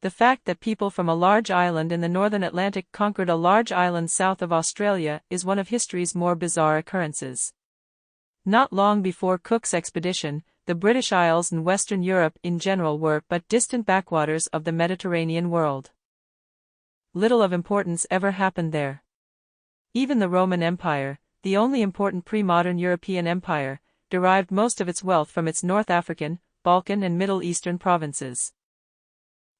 The fact that people from a large island in the northern Atlantic conquered a large island south of Australia is one of history's more bizarre occurrences. Not long before Cook's expedition, the British Isles and Western Europe in general were but distant backwaters of the Mediterranean world. Little of importance ever happened there. Even the Roman Empire, the only important pre-modern European empire, derived most of its wealth from its North African, Balkan and Middle Eastern provinces.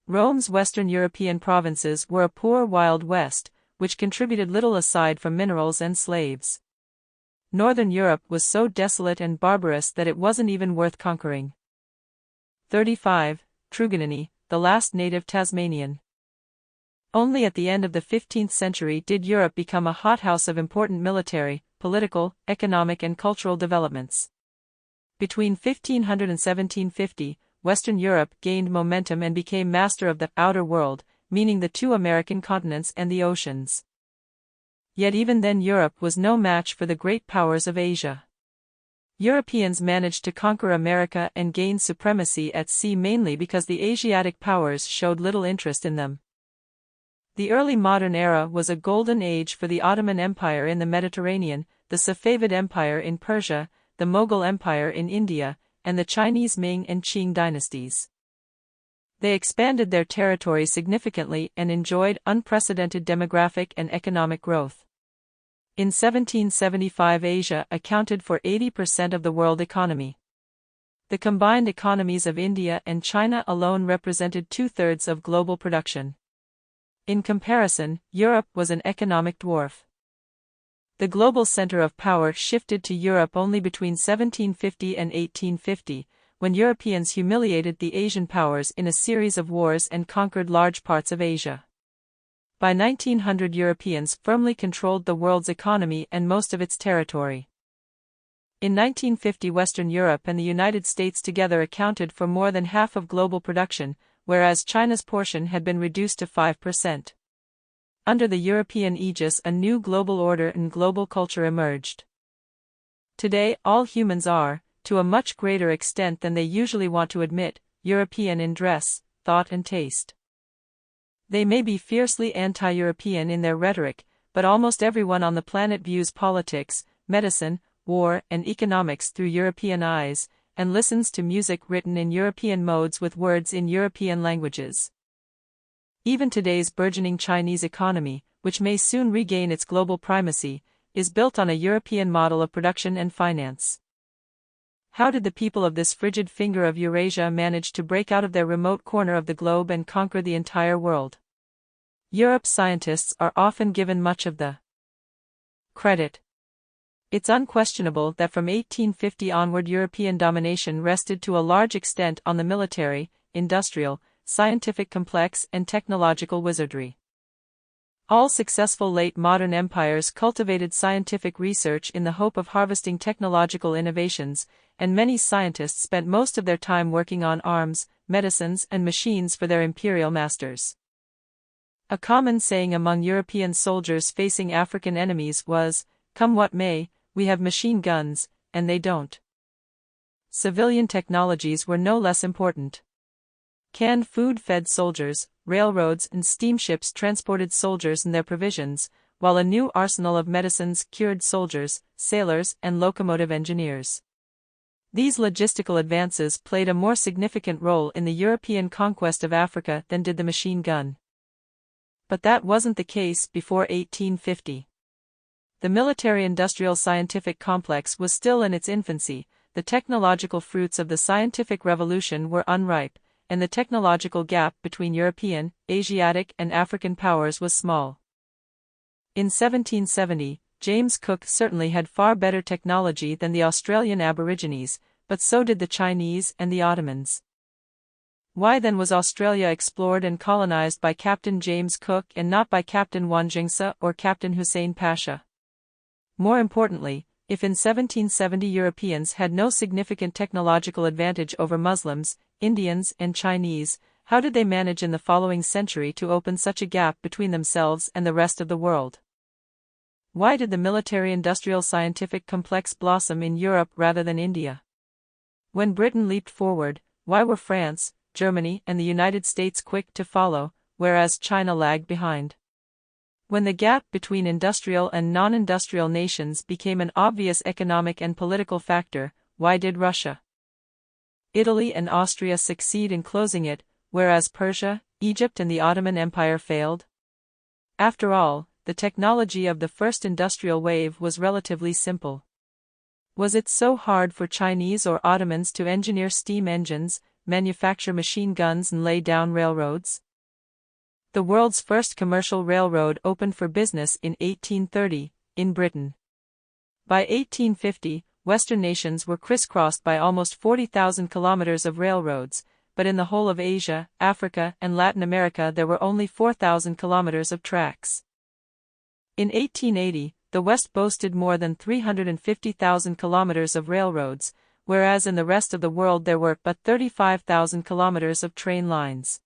Rome's Western European provinces were a poor Wild West, which contributed little aside from minerals and slaves. Northern Europe was so desolate and barbarous that it wasn't even worth conquering. 35. Truganini, the last native Tasmanian. Only at the end of the 15th century did Europe become a hothouse of important military, political, economic and cultural developments. Between 1500 and 1750, Western Europe gained momentum and became master of the outer world, meaning the two American continents and the oceans. Yet even then Europe was no match for the great powers of Asia. Europeans managed to conquer America and gain supremacy at sea mainly because the Asiatic powers showed little interest in them. The early modern era was a golden age for the Ottoman Empire in the Mediterranean, the Safavid Empire in Persia, the Mughal Empire in India, and the Chinese Ming and Qing dynasties. They expanded their territory significantly and enjoyed unprecedented demographic and economic growth. In 1775 Asia accounted for 80% of the world economy. The combined economies of India and China alone represented 2/3 of global production. In comparison, Europe was an economic dwarf. The global center of power shifted to Europe only between 1750 and 1850, when Europeans humiliated the Asian powers in a series of wars and conquered large parts of Asia. By 1900 Europeans firmly controlled the world's economy and most of its territory. In 1950 Western Europe and the United States together accounted for more than half of global production, whereas China's portion had been reduced to 5%. Under the European aegis a new global order and global culture emerged. Today all humans are, to a much greater extent than they usually want to admit, European in dress, thought and taste. They may be fiercely anti-European in their rhetoric, but almost everyone on the planet views politics, medicine, war, and economics through European eyes, and listens to music written in European modes with words in European languages. Even today's burgeoning Chinese economy, which may soon regain its global primacy, is built on a European model of production and finance. How did the people of this frigid finger of Eurasia manage to break out of their remote corner of the globe and conquer the entire world? Europe's scientists are often given much of the credit. It's unquestionable that from 1850 onward European domination rested to a large extent on the military, industrial, scientific complex and technological wizardry. All successful late modern empires cultivated scientific research in the hope of harvesting technological innovations, and many scientists spent most of their time working on arms, medicines and machines for their imperial masters. A common saying among European soldiers facing African enemies was, "Come what may, we have machine guns, and they don't." Civilian technologies were no less important. Canned food fed soldiers, railroads and steamships transported soldiers and their provisions, while a new arsenal of medicines cured soldiers, sailors and locomotive engineers. These logistical advances played a more significant role in the European conquest of Africa than did the machine gun. But that wasn't the case before 1850. The military-industrial scientific complex was still in its infancy, the technological fruits of the scientific revolution were unripe, and the technological gap between European, Asiatic and African powers was small. In 1770, James Cook certainly had far better technology than the Australian Aborigines, but so did the Chinese and the Ottomans. Why then was Australia explored and colonized by Captain James Cook and not by Captain Wanjingsa or Captain Hussein Pasha? More importantly, if in 1770 Europeans had no significant technological advantage over Muslims, Indians and Chinese, how did they manage in the following century to open such a gap between themselves and the rest of the world? Why did the military-industrial scientific complex blossom in Europe rather than India? When Britain leaped forward, why were France, Germany and the United States quick to follow, whereas China lagged behind? When the gap between industrial and non-industrial nations became an obvious economic and political factor, why did Russia, Italy and Austria succeed in closing it, whereas Persia, Egypt and the Ottoman Empire failed? After all, the technology of the first industrial wave was relatively simple. Was it so hard for Chinese or Ottomans to engineer steam engines, manufacture machine guns and lay down railroads? The world's first commercial railroad opened for business in 1830, in Britain. By 1850, Western nations were crisscrossed by almost 40,000 kilometers of railroads, but in the whole of Asia, Africa and Latin America there were only 4,000 kilometers of tracks. In 1880, the West boasted more than 350,000 kilometers of railroads, whereas in the rest of the world there were but 35,000 kilometers of train lines.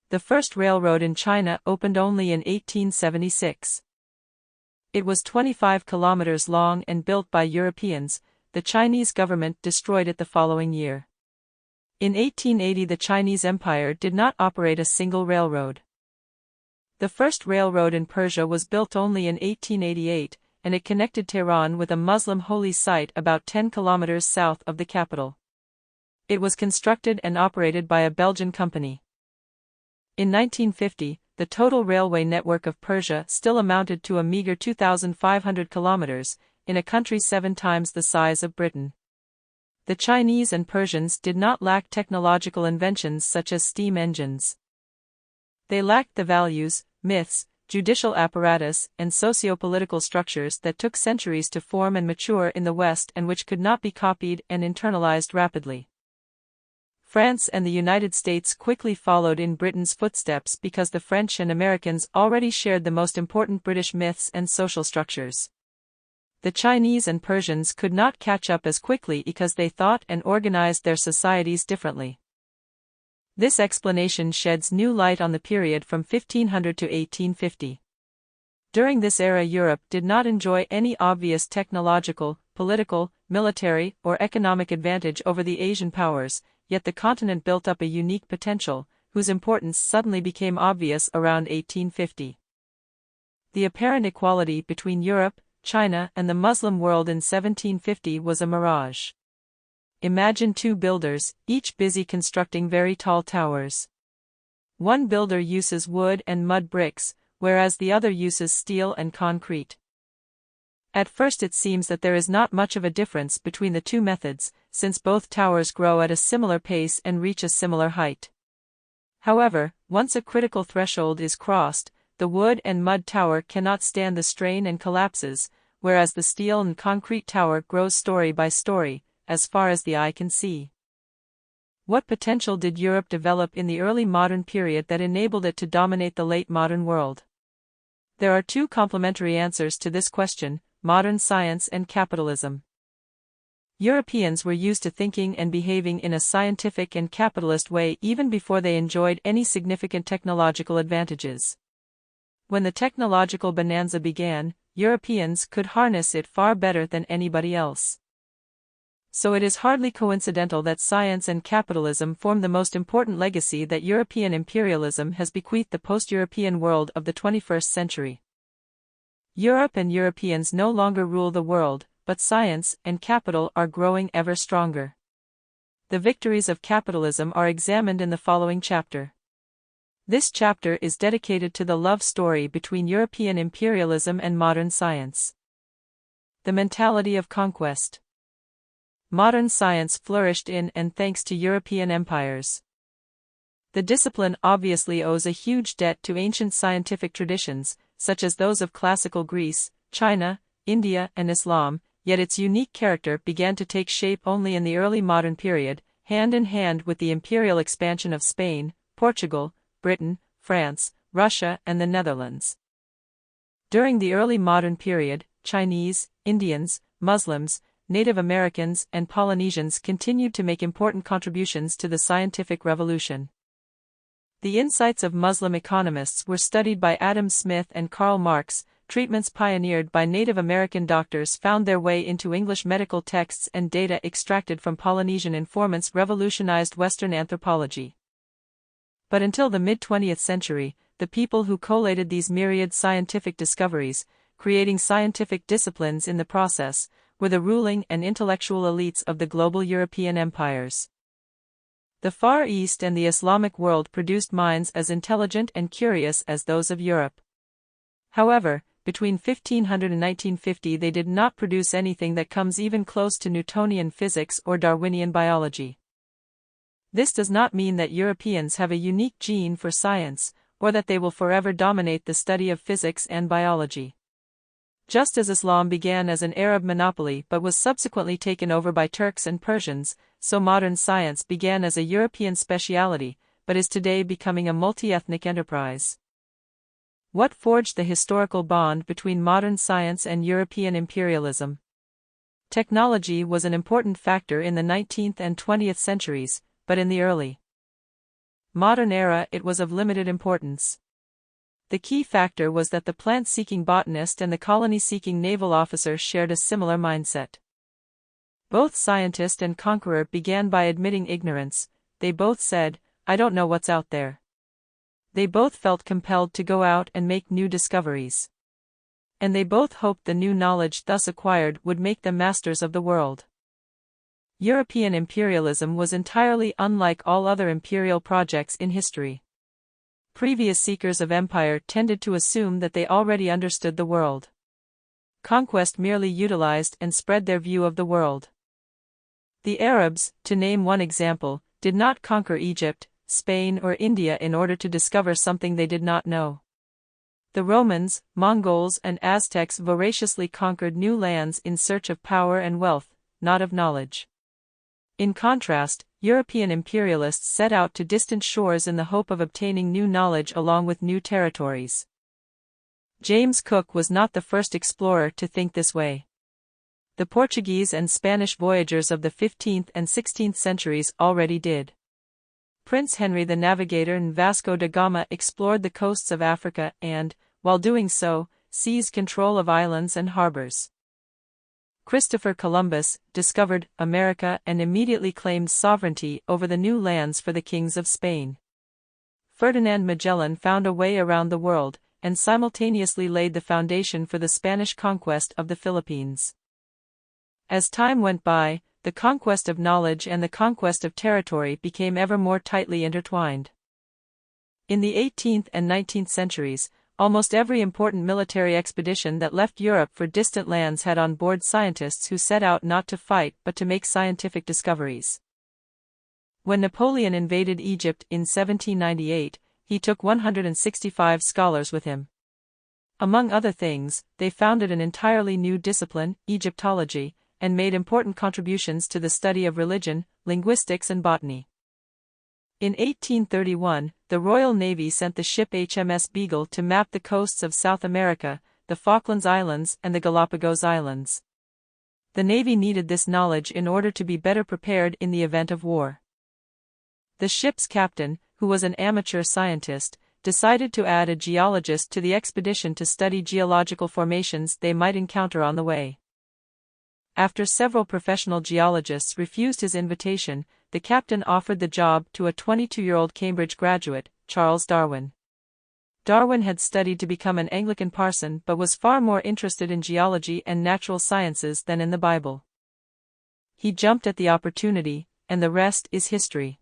The first railroad in China opened only in 1876. It was 25 kilometers long and built by Europeans. The Chinese government destroyed it the following year. In 1880 the Chinese Empire did not operate a single railroad. The first railroad in Persia was built only in 1888, and it connected Tehran with a Muslim holy site about 10 kilometers south of the capital. It was constructed and operated by a Belgian company. In 1950, the total railway network of Persia still amounted to a meager 2,500 kilometers, in a country 7 times the size of Britain. The Chinese and Persians did not lack technological inventions such as steam engines. They lacked the values, myths, judicial apparatus, and socio-political structures that took centuries to form and mature in the West and which could not be copied and internalized rapidly. France and the United States quickly followed in Britain's footsteps because the French and Americans already shared the most important British myths and social structures. The Chinese and Persians could not catch up as quickly because they thought and organized their societies differently. This explanation sheds new light on the period from 1500 to 1850. During this era Europe did not enjoy any obvious technological, political, military, or economic advantage over the Asian powers, yet the continent built up a unique potential, whose importance suddenly became obvious around 1850. The apparent equality between Europe, China, and the Muslim world in 1750 was a mirage. Imagine two builders, each busy constructing very tall towers. One builder uses wood and mud bricks, whereas the other uses steel and concrete. At first it seems that there is not much of a difference between the two methods, since both towers grow at a similar pace and reach a similar height. However, once a critical threshold is crossed, the wood and mud tower cannot stand the strain and collapses, whereas the steel and concrete tower grows story by story, as far as the eye can see. What potential did Europe develop in the early modern period that enabled it to dominate the late modern world? There are two complementary answers to this question: modern science and capitalism. Europeans were used to thinking and behaving in a scientific and capitalist way even before they enjoyed any significant technological advantages. When the technological bonanza began, Europeans could harness it far better than anybody else. So it is hardly coincidental that science and capitalism form the most important legacy that European imperialism has bequeathed the post-European world of the 21st century. Europe and Europeans no longer rule the world, but science and capital are growing ever stronger. The victories of capitalism are examined in the following chapter. This chapter is dedicated to the love story between European imperialism and modern science. The mentality of conquest. Modern science flourished in and thanks to European empires. The discipline obviously owes a huge debt to ancient scientific traditions, such as those of classical Greece, China, India, and Islam, yet its unique character began to take shape only in the early modern period, hand in hand with the imperial expansion of Spain, Portugal, Britain, France, Russia, and the Netherlands. During the early modern period, Chinese, Indians, Muslims, Native Americans, and Polynesians continued to make important contributions to the scientific revolution. The insights of Muslim economists were studied by Adam Smith and Karl Marx. Treatments pioneered by Native American doctors found their way into English medical texts, and data extracted from Polynesian informants revolutionized Western anthropology. But until the mid-20th century, the people who collated these myriad scientific discoveries, creating scientific disciplines in the process, were the ruling and intellectual elites of the global European empires. The Far East and the Islamic world produced minds as intelligent and curious as those of Europe. However, between 1500 and 1950 they did not produce anything that comes even close to Newtonian physics or Darwinian biology. This does not mean that Europeans have a unique gene for science, or that they will forever dominate the study of physics and biology. Just as Islam began as an Arab monopoly but was subsequently taken over by Turks and Persians, so modern science began as a European speciality, but is today becoming a multi-ethnic enterprise. What forged the historical bond between modern science and European imperialism? Technology was an important factor in the 19th and 20th centuries, but in the early modern era it was of limited importance. The key factor was that the plant-seeking botanist and the colony-seeking naval officer shared a similar mindset. Both scientist and conqueror began by admitting ignorance. They both said, "I don't know what's out there." They both felt compelled to go out and make new discoveries. And they both hoped the new knowledge thus acquired would make them masters of the world. European imperialism was entirely unlike all other imperial projects in history. Previous seekers of empire tended to assume that they already understood the world. Conquest merely utilized and spread their view of the world. The Arabs, to name one example, did not conquer Egypt, Spain, or India in order to discover something they did not know. The Romans, Mongols, and Aztecs voraciously conquered new lands in search of power and wealth, not of knowledge. In contrast, European imperialists set out to distant shores in the hope of obtaining new knowledge along with new territories. James Cook was not the first explorer to think this way. The Portuguese and Spanish voyagers of the 15th and 16th centuries already did. Prince Henry the Navigator and Vasco da Gama explored the coasts of Africa and, while doing so, seized control of islands and harbors. Christopher Columbus discovered America and immediately claimed sovereignty over the new lands for the kings of Spain. Ferdinand Magellan found a way around the world, and simultaneously laid the foundation for the Spanish conquest of the Philippines. As time went by, the conquest of knowledge and the conquest of territory became ever more tightly intertwined. In the 18th and 19th centuries, almost every important military expedition that left Europe for distant lands had on board scientists who set out not to fight but to make scientific discoveries. When Napoleon invaded Egypt in 1798, he took 165 scholars with him. Among other things, they founded an entirely new discipline, Egyptology, and made important contributions to the study of religion, linguistics and botany. In 1831, the Royal Navy sent the ship HMS Beagle to map the coasts of South America, the Falklands Islands and the Galapagos Islands. The Navy needed this knowledge in order to be better prepared in the event of war. The ship's captain, who was an amateur scientist, decided to add a geologist to the expedition to study geological formations they might encounter on the way. After several professional geologists refused his invitation, the captain offered the job to a 22-year-old Cambridge graduate, Charles Darwin. Darwin had studied to become an Anglican parson but was far more interested in geology and natural sciences than in the Bible. He jumped at the opportunity, and the rest is history.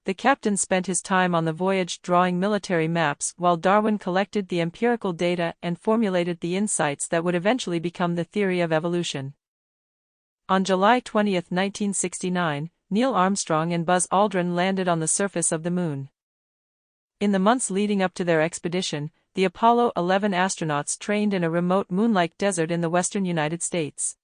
The captain spent his time on the voyage drawing military maps while Darwin collected the empirical data and formulated the insights that would eventually become the theory of evolution. On July 20, 1969, Neil Armstrong and Buzz Aldrin landed on the surface of the Moon. In the months leading up to their expedition, the Apollo 11 astronauts trained in a remote moon-like desert in the western United States.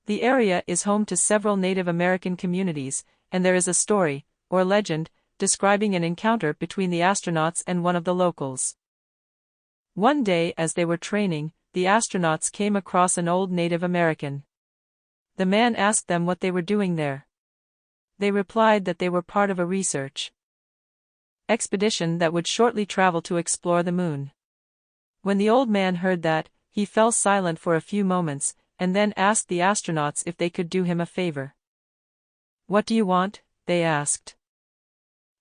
The area is home to several Native American communities, and there is a story, or legend, describing an encounter between the astronauts and one of the locals. One day as they were training, the astronauts came across an old Native American. The man asked them what they were doing there. They replied that they were part of a research expedition that would shortly travel to explore the Moon. When the old man heard that, he fell silent for a few moments, and then asked the astronauts if they could do him a favor. "What do you want?" they asked.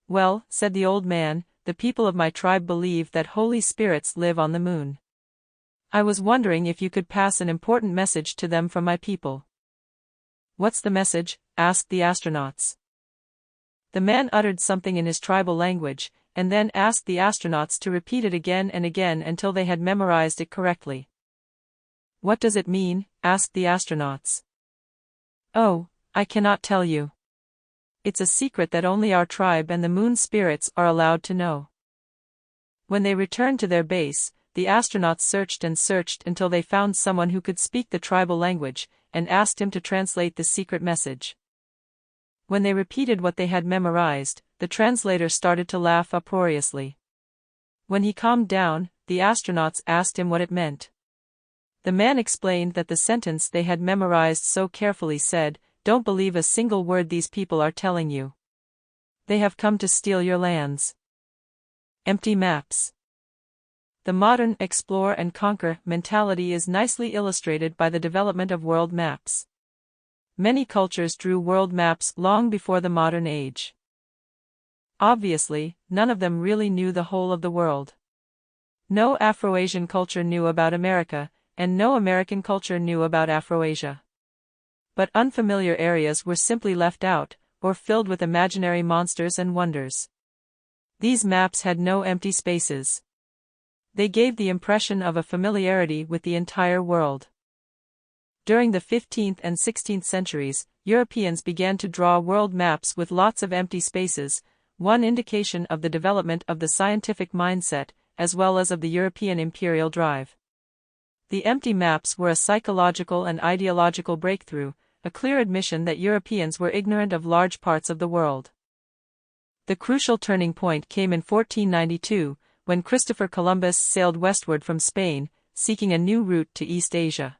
"Well," said the old man, "the people of my tribe believe that holy spirits live on the Moon. I was wondering if you could pass an important message to them from my people." "What's the message?" asked the astronauts. The man uttered something in his tribal language, and then asked the astronauts to repeat it again and again until they had memorized it correctly. "What does it mean?" asked the astronauts. "Oh, I cannot tell you. It's a secret that only our tribe and the Moon spirits are allowed to know." When they returned to their base, the astronauts searched and searched until they found someone who could speak the tribal language, and asked him to translate the secret message. When they repeated what they had memorized, the translator started to laugh uproariously. When he calmed down, the astronauts asked him what it meant. The man explained that the sentence they had memorized so carefully said, "Don't believe a single word these people are telling you. They have come to steal your lands." Empty maps. The modern explore and conquer mentality is nicely illustrated by the development of world maps. Many cultures drew world maps long before the modern age. Obviously, none of them really knew the whole of the world. No Afro-Asian culture knew about America, and no American culture knew about Afro-Asia. But unfamiliar areas were simply left out, or filled with imaginary monsters and wonders. These maps had no empty spaces. They gave the impression of a familiarity with the entire world. During the 15th and 16th centuries, Europeans began to draw world maps with lots of empty spaces, one indication of the development of the scientific mindset, as well as of the European imperial drive. The empty maps were a psychological and ideological breakthrough, a clear admission that Europeans were ignorant of large parts of the world. The crucial turning point came in 1492, when Christopher Columbus sailed westward from Spain, seeking a new route to East Asia.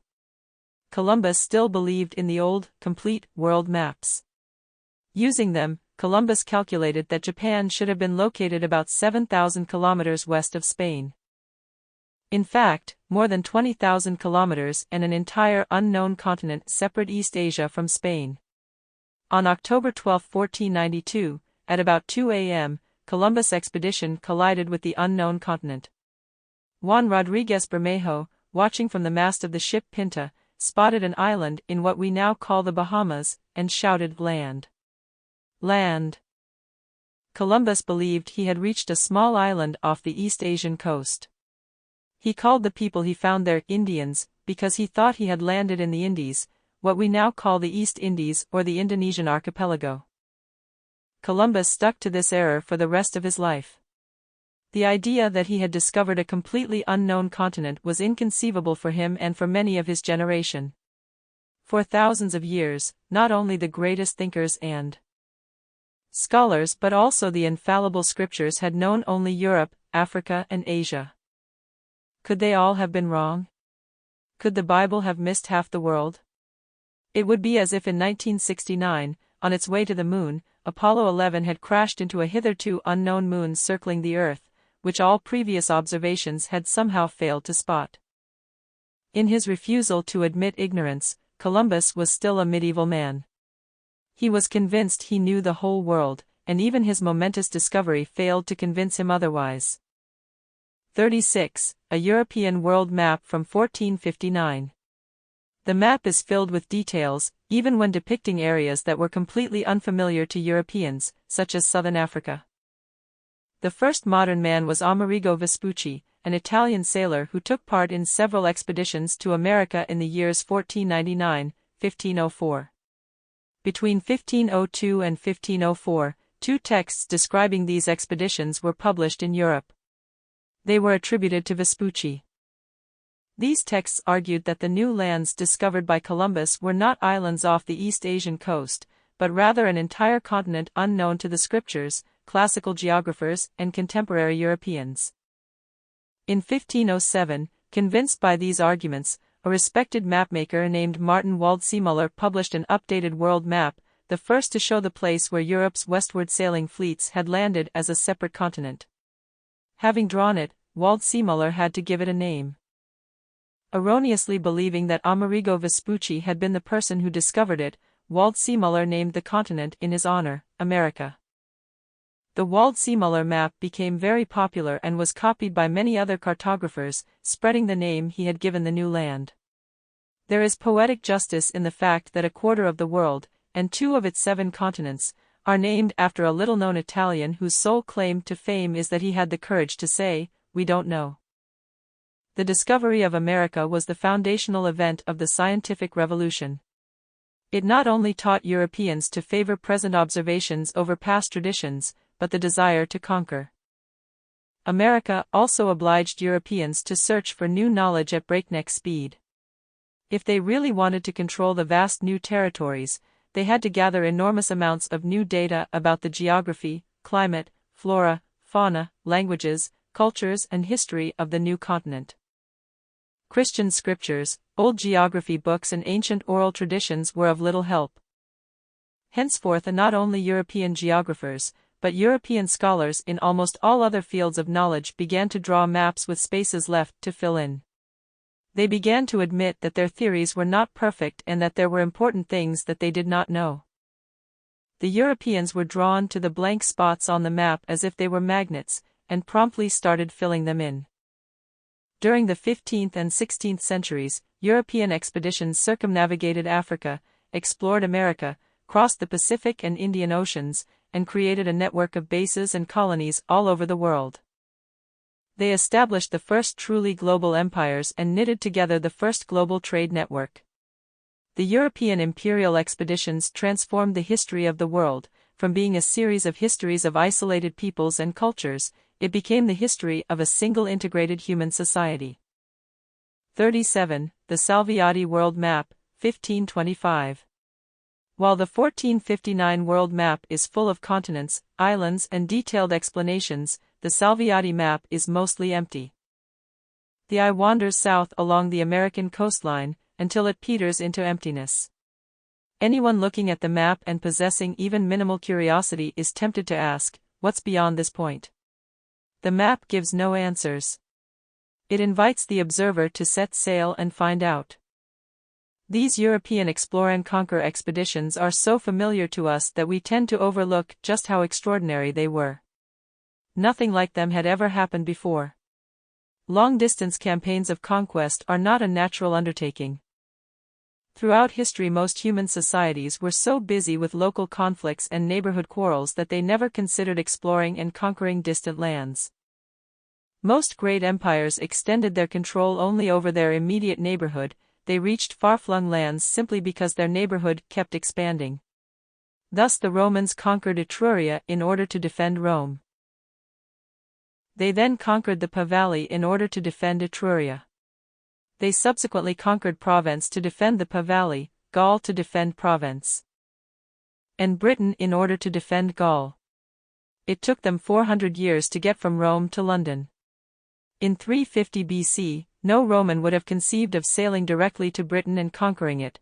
Columbus still believed in the old, complete, world maps. Using them, Columbus calculated that Japan should have been located about 7,000 kilometers west of Spain. In fact, more than 20,000 kilometers and an entire unknown continent separate East Asia from Spain. On October 12, 1492, at about 2 a.m., Columbus' expedition collided with the unknown continent. Juan Rodriguez Bermejo, watching from the mast of the ship Pinta, spotted an island in what we now call the Bahamas, and shouted, "Land! Land!" Columbus believed he had reached a small island off the East Asian coast. He called the people he found there Indians, because he thought he had landed in the Indies, what we now call the East Indies or the Indonesian archipelago. Columbus stuck to this error for the rest of his life. The idea that he had discovered a completely unknown continent was inconceivable for him and for many of his generation. For thousands of years, not only the greatest thinkers and scholars but also the infallible scriptures had known only Europe, Africa and Asia. Could they all have been wrong? Could the Bible have missed half the world? It would be as if in 1969, on its way to the moon, Apollo 11 had crashed into a hitherto unknown moon circling the Earth, which all previous observations had somehow failed to spot. In his refusal to admit ignorance, Columbus was still a medieval man. He was convinced he knew the whole world, and even his momentous discovery failed to convince him otherwise. 36. A European World Map from 1459. The map is filled with details, even when depicting areas that were completely unfamiliar to Europeans, such as southern Africa. The first modern man was Amerigo Vespucci, an Italian sailor who took part in several expeditions to America in the years 1499–1504. Between 1502 and 1504, 2 texts describing these expeditions were published in Europe. They were attributed to Vespucci. These texts argued that the new lands discovered by Columbus were not islands off the East Asian coast, but rather an entire continent unknown to the scriptures, classical geographers, and contemporary Europeans. In 1507, convinced by these arguments, a respected mapmaker named Martin Waldseemüller published an updated world map, the first to show the place where Europe's westward sailing fleets had landed as a separate continent. Having drawn it, Waldseemüller had to give it a name. Erroneously believing that Amerigo Vespucci had been the person who discovered it, Waldseemüller named the continent in his honor, America. The Waldseemüller map became very popular and was copied by many other cartographers, spreading the name he had given the new land. There is poetic justice in the fact that a quarter of the world, and 2 of its 7 continents, are named after a little-known Italian whose sole claim to fame is that he had the courage to say, "We don't know." The discovery of America was the foundational event of the scientific revolution. It not only taught Europeans to favor present observations over past traditions, but the desire to conquer. America also obliged Europeans to search for new knowledge at breakneck speed. If they really wanted to control the vast new territories, they had to gather enormous amounts of new data about the geography, climate, flora, fauna, languages, cultures and history of the new continent. Christian scriptures, old geography books and ancient oral traditions were of little help. Henceforth not only European geographers, but European scholars in almost all other fields of knowledge began to draw maps with spaces left to fill in. They began to admit that their theories were not perfect and that there were important things that they did not know. The Europeans were drawn to the blank spots on the map as if they were magnets, and promptly started filling them in. During the 15th and 16th centuries, European expeditions circumnavigated Africa, explored America, crossed the Pacific and Indian Oceans, and created a network of bases and colonies all over the world. They established the first truly global empires and knitted together the first global trade network. The European imperial expeditions transformed the history of the world. From being a series of histories of isolated peoples and cultures, it became the history of a single integrated human society. 37. The Salviati World Map, 1525. While the 1459 world map is full of continents, islands and detailed explanations, the Salviati map is mostly empty. The eye wanders south along the American coastline, until it peters into emptiness. Anyone looking at the map and possessing even minimal curiosity is tempted to ask, what's beyond this point? The map gives no answers. It invites the observer to set sail and find out. These European explore and conquer expeditions are so familiar to us that we tend to overlook just how extraordinary they were. Nothing like them had ever happened before. Long-distance campaigns of conquest are not a natural undertaking. Throughout history, most human societies were so busy with local conflicts and neighborhood quarrels that they never considered exploring and conquering distant lands. Most great empires extended their control only over their immediate neighborhood. They reached far-flung lands simply because their neighborhood kept expanding. Thus the Romans conquered Etruria in order to defend Rome. They then conquered the Po Valley in order to defend Etruria. They subsequently conquered Provence to defend the Po Valley, Gaul to defend Provence, and Britain in order to defend Gaul. It took them 400 years to get from Rome to London. In 350 BC, no Roman would have conceived of sailing directly to Britain and conquering it.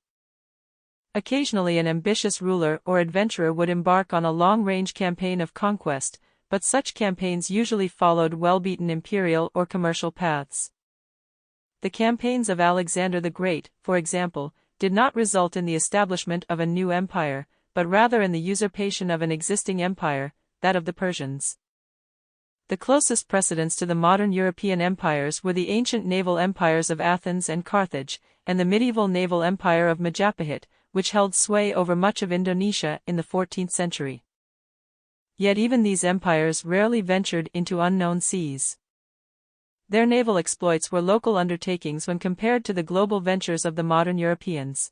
Occasionally an ambitious ruler or adventurer would embark on a long-range campaign of conquest, but such campaigns usually followed well-beaten imperial or commercial paths. The campaigns of Alexander the Great, for example, did not result in the establishment of a new empire, but rather in the usurpation of an existing empire, that of the Persians. The closest precedents to the modern European empires were the ancient naval empires of Athens and Carthage, and the medieval naval empire of Majapahit, which held sway over much of Indonesia in the 14th century. Yet even these empires rarely ventured into unknown seas. Their naval exploits were local undertakings when compared to the global ventures of the modern Europeans.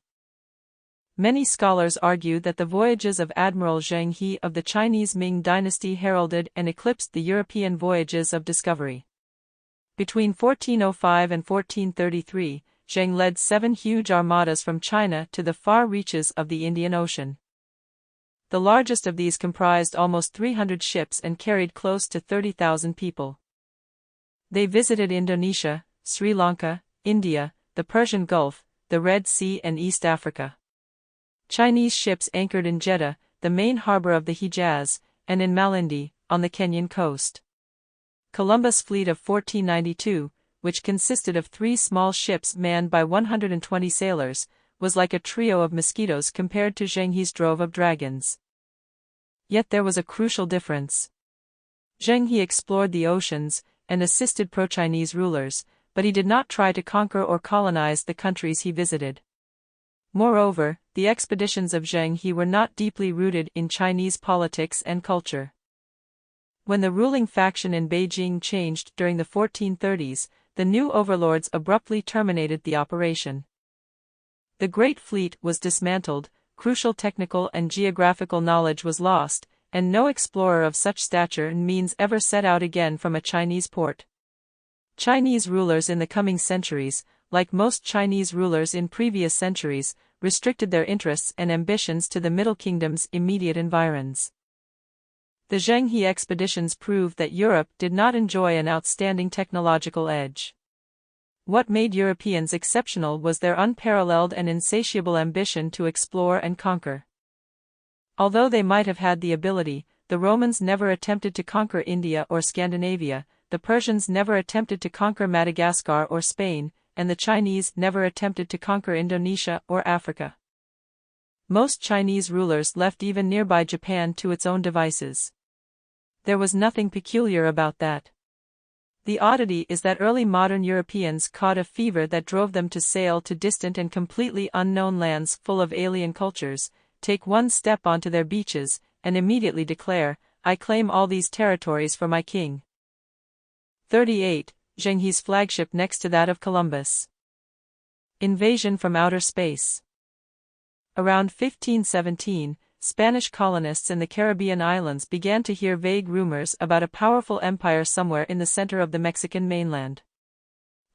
Many scholars argue that the voyages of Admiral Zheng He of the Chinese Ming dynasty heralded and eclipsed the European voyages of discovery. Between 1405 and 1433, Zheng led 7 huge armadas from China to the far reaches of the Indian Ocean. The largest of these comprised almost 300 ships and carried close to 30,000 people. They visited Indonesia, Sri Lanka, India, the Persian Gulf, the Red Sea and East Africa. Chinese ships anchored in Jeddah, the main harbor of the Hijaz, and in Malindi, on the Kenyan coast. Columbus' fleet of 1492, which consisted of 3 small ships manned by 120 sailors, was like a trio of mosquitoes compared to Zheng He's drove of dragons. Yet there was a crucial difference. Zheng He explored the oceans, and assisted pro-Chinese rulers, but he did not try to conquer or colonize the countries he visited. Moreover, the expeditions of Zheng He were not deeply rooted in Chinese politics and culture. When the ruling faction in Beijing changed during the 1430s, the new overlords abruptly terminated the operation. The Great Fleet was dismantled, crucial technical and geographical knowledge was lost, and no explorer of such stature and means ever set out again from a Chinese port. Chinese rulers in the coming centuries, like most Chinese rulers in previous centuries, restricted their interests and ambitions to the Middle Kingdom's immediate environs. The Zheng He expeditions proved that Europe did not enjoy an outstanding technological edge. What made Europeans exceptional was their unparalleled and insatiable ambition to explore and conquer. Although they might have had the ability, the Romans never attempted to conquer India or Scandinavia, the Persians never attempted to conquer Madagascar or Spain, and the Chinese never attempted to conquer Indonesia or Africa. Most Chinese rulers left even nearby Japan to its own devices. There was nothing peculiar about that. The oddity is that early modern Europeans caught a fever that drove them to sail to distant and completely unknown lands full of alien cultures, take one step onto their beaches, and immediately declare, "I claim all these territories for my king." 38. Zheng He's flagship next to that of Columbus. Invasion from outer space. Around 1517, Spanish colonists in the Caribbean islands began to hear vague rumors about a powerful empire somewhere in the center of the Mexican mainland.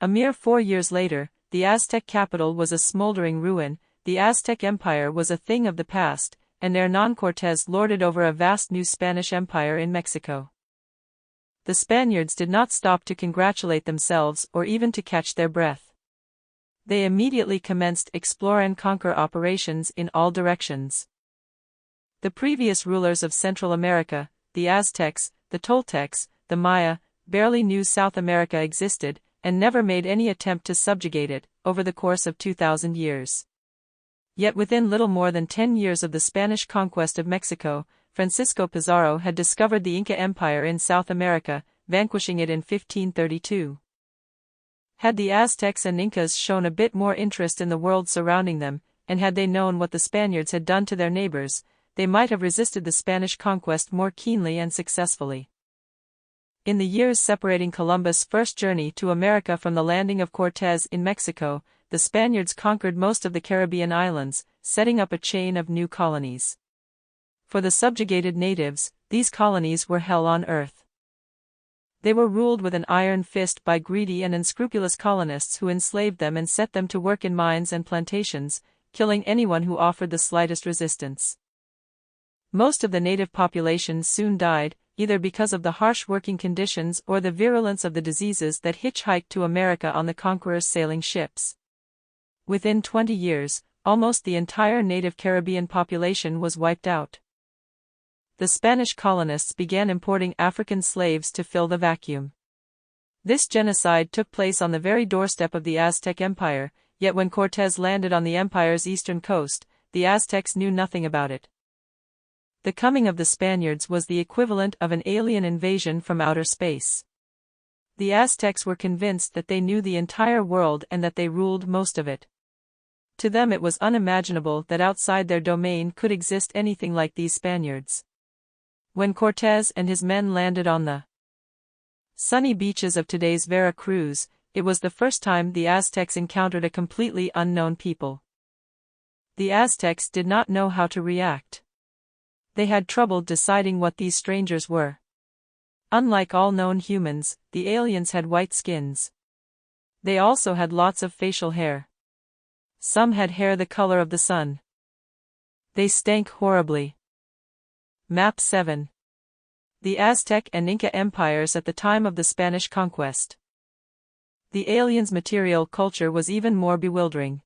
A mere 4 years later, the Aztec capital was a smoldering ruin. The Aztec Empire was a thing of the past, and Hernán Cortés lorded over a vast new Spanish empire in Mexico. The Spaniards did not stop to congratulate themselves or even to catch their breath. They immediately commenced explore and conquer operations in all directions. The previous rulers of Central America, the Aztecs, the Toltecs, the Maya, barely knew South America existed, and never made any attempt to subjugate it, over the course of 2,000 years. Yet within little more than 10 years of the Spanish conquest of Mexico, Francisco Pizarro had discovered the Inca Empire in South America, vanquishing it in 1532. Had the Aztecs and Incas shown a bit more interest in the world surrounding them, and had they known what the Spaniards had done to their neighbors, they might have resisted the Spanish conquest more keenly and successfully. In the years separating Columbus' first journey to America from the landing of Cortés in Mexico, the Spaniards conquered most of the Caribbean islands, setting up a chain of new colonies. For the subjugated natives, these colonies were hell on earth. They were ruled with an iron fist by greedy and unscrupulous colonists who enslaved them and set them to work in mines and plantations, killing anyone who offered the slightest resistance. Most of the native population soon died, either because of the harsh working conditions or the virulence of the diseases that hitchhiked to America on the conqueror's sailing ships. Within 20 years, almost the entire native Caribbean population was wiped out. The Spanish colonists began importing African slaves to fill the vacuum. This genocide took place on the very doorstep of the Aztec Empire, yet when Cortés landed on the empire's eastern coast, the Aztecs knew nothing about it. The coming of the Spaniards was the equivalent of an alien invasion from outer space. The Aztecs were convinced that they knew the entire world and that they ruled most of it. To them it was unimaginable that outside their domain could exist anything like these Spaniards. When Cortés and his men landed on the sunny beaches of today's Vera Cruz, it was the first time the Aztecs encountered a completely unknown people. The Aztecs did not know how to react. They had trouble deciding what these strangers were. Unlike all known humans, the aliens had white skins. They also had lots of facial hair. Some had hair the color of the sun. They stank horribly. Map 7. The Aztec and Inca empires at the time of the Spanish conquest. The aliens' material culture was even more bewildering.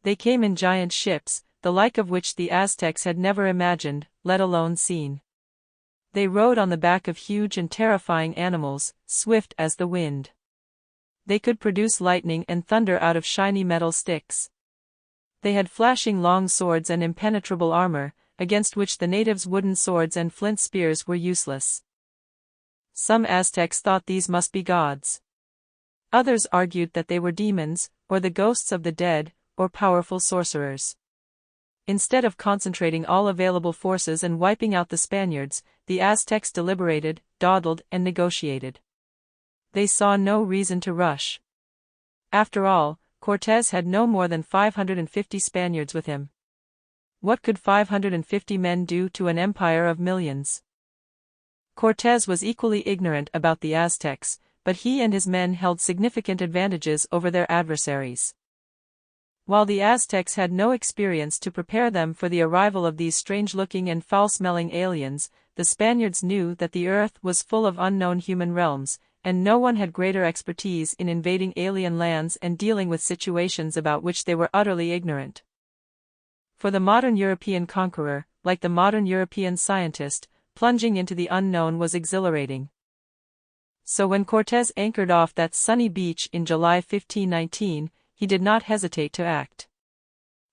They came in giant ships, the like of which the Aztecs had never imagined, let alone seen. They rode on the back of huge and terrifying animals, swift as the wind. They could produce lightning and thunder out of shiny metal sticks. They had flashing long swords and impenetrable armor, against which the natives' wooden swords and flint spears were useless. Some Aztecs thought these must be gods. Others argued that they were demons, or the ghosts of the dead, or powerful sorcerers. Instead of concentrating all available forces and wiping out the Spaniards, the Aztecs deliberated, dawdled, and negotiated. They saw no reason to rush. After all, Cortés had no more than 550 Spaniards with him. What could 550 men do to an empire of millions? Cortés was equally ignorant about the Aztecs, but he and his men held significant advantages over their adversaries. While the Aztecs had no experience to prepare them for the arrival of these strange-looking and foul-smelling aliens, the Spaniards knew that the earth was full of unknown human realms, and no one had greater expertise in invading alien lands and dealing with situations about which they were utterly ignorant. For the modern European conqueror, like the modern European scientist, plunging into the unknown was exhilarating. So when Cortés anchored off that sunny beach in July 1519, he did not hesitate to act.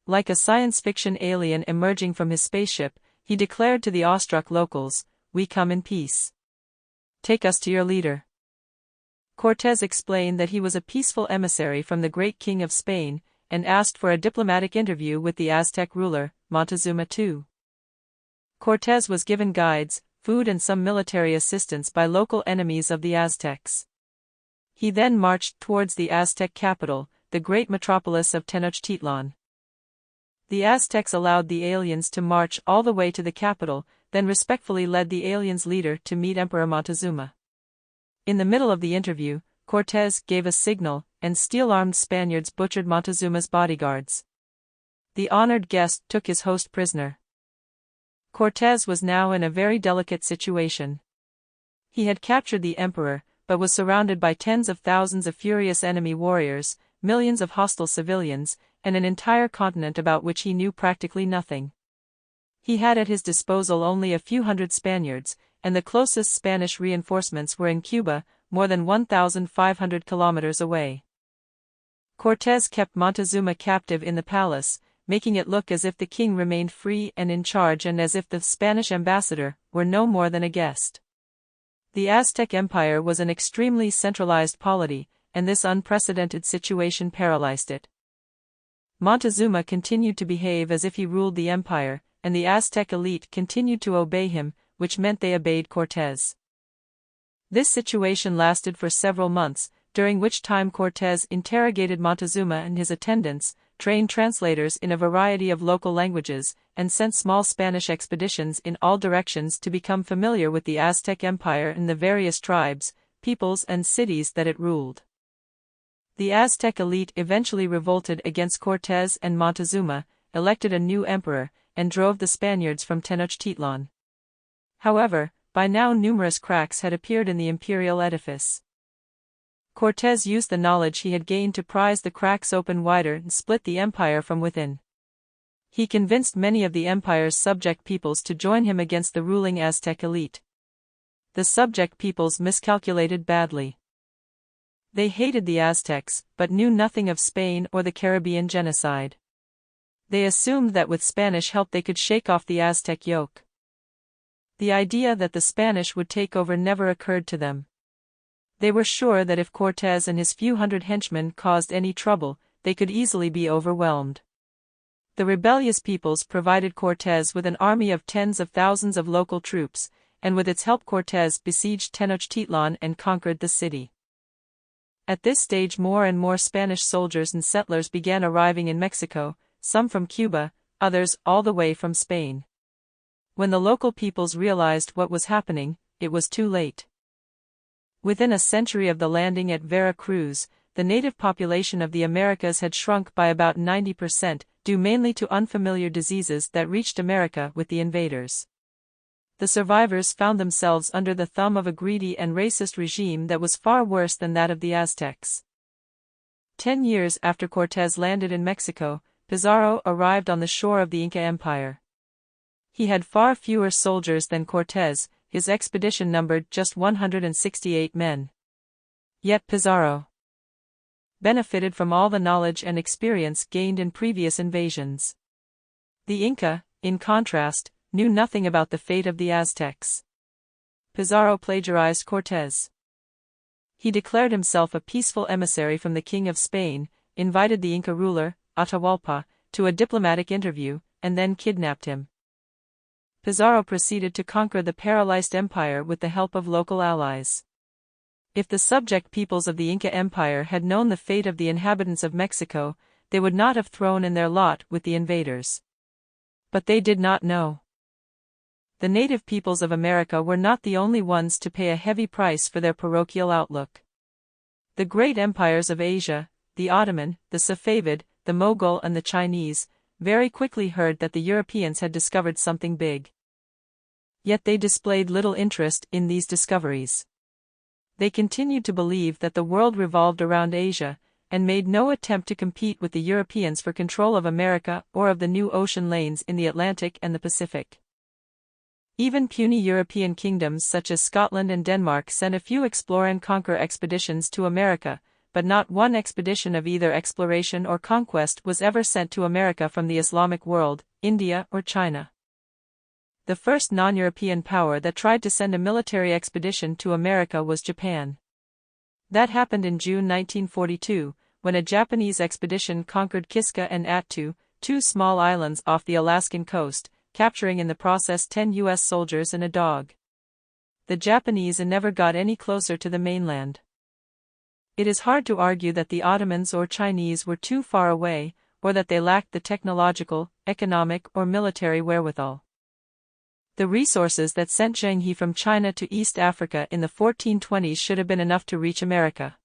Like a science fiction alien emerging from his spaceship, he declared to the awestruck locals, "We come in peace. Take us to your leader." Cortés explained that he was a peaceful emissary from the great king of Spain, and asked for a diplomatic interview with the Aztec ruler, Montezuma II. Cortés was given guides, food and some military assistance by local enemies of the Aztecs. He then marched towards the Aztec capital, the great metropolis of Tenochtitlan. The Aztecs allowed the aliens to march all the way to the capital, then respectfully led the aliens' leader to meet Emperor Montezuma. In the middle of the interview, Cortés gave a signal, and steel-armed Spaniards butchered Montezuma's bodyguards. The honored guest took his host prisoner. Cortés was now in a very delicate situation. He had captured the emperor, but was surrounded by tens of thousands of furious enemy warriors, millions of hostile civilians, and an entire continent about which he knew practically nothing. He had at his disposal only a few hundred Spaniards, and the closest Spanish reinforcements were in Cuba, more than 1,500 kilometers away. Cortés kept Montezuma captive in the palace, making it look as if the king remained free and in charge and as if the Spanish ambassador were no more than a guest. The Aztec Empire was an extremely centralized polity, and this unprecedented situation paralyzed it. Montezuma continued to behave as if he ruled the empire, and the Aztec elite continued to obey him, which meant they obeyed Cortés. This situation lasted for several months, during which time Cortés interrogated Montezuma and his attendants, trained translators in a variety of local languages, and sent small Spanish expeditions in all directions to become familiar with the Aztec Empire and the various tribes, peoples and cities that it ruled. The Aztec elite eventually revolted against Cortés and Montezuma, elected a new emperor, and drove the Spaniards from Tenochtitlan. However, by now numerous cracks had appeared in the imperial edifice. Cortés used the knowledge he had gained to prise the cracks open wider and split the empire from within. He convinced many of the empire's subject peoples to join him against the ruling Aztec elite. The subject peoples miscalculated badly. They hated the Aztecs, but knew nothing of Spain or the Caribbean genocide. They assumed that with Spanish help they could shake off the Aztec yoke. The idea that the Spanish would take over never occurred to them. They were sure that if Cortés and his few hundred henchmen caused any trouble, they could easily be overwhelmed. The rebellious peoples provided Cortés with an army of tens of thousands of local troops, and with its help Cortés besieged Tenochtitlan and conquered the city. At this stage more and more Spanish soldiers and settlers began arriving in Mexico, some from Cuba, others all the way from Spain. When the local peoples realized what was happening, it was too late. Within a century of the landing at Vera Cruz, the native population of the Americas had shrunk by about 90%, due mainly to unfamiliar diseases that reached America with the invaders. The survivors found themselves under the thumb of a greedy and racist regime that was far worse than that of the Aztecs. 10 years after Cortés landed in Mexico, Pizarro arrived on the shore of the Inca Empire. He had far fewer soldiers than Cortés, his expedition numbered just 168 men. Yet Pizarro benefited from all the knowledge and experience gained in previous invasions. The Inca, in contrast, knew nothing about the fate of the Aztecs. Pizarro plagiarized Cortés. He declared himself a peaceful emissary from the King of Spain, invited the Inca ruler, Atahualpa, to a diplomatic interview, and then kidnapped him. Pizarro proceeded to conquer the paralyzed empire with the help of local allies. If the subject peoples of the Inca Empire had known the fate of the inhabitants of Mexico, they would not have thrown in their lot with the invaders. But they did not know. The native peoples of America were not the only ones to pay a heavy price for their parochial outlook. The great empires of Asia, the Ottoman, the Safavid, the Mughal and the Chinese, very quickly heard that the Europeans had discovered something big. Yet they displayed little interest in these discoveries. They continued to believe that the world revolved around Asia, and made no attempt to compete with the Europeans for control of America or of the new ocean lanes in the Atlantic and the Pacific. Even puny European kingdoms such as Scotland and Denmark sent a few explore and conquer expeditions to America, but not one expedition of either exploration or conquest was ever sent to America from the Islamic world, India or China. The first non-European power that tried to send a military expedition to America was Japan. That happened in June 1942, when a Japanese expedition conquered Kiska and Attu, two small islands off the Alaskan coast, capturing in the process 10 U.S. soldiers and a dog. The Japanese never got any closer to the mainland. It is hard to argue that the Ottomans or Chinese were too far away, or that they lacked the technological, economic or military wherewithal. The resources that sent Zheng He from China to East Africa in the 1420s should have been enough to reach America.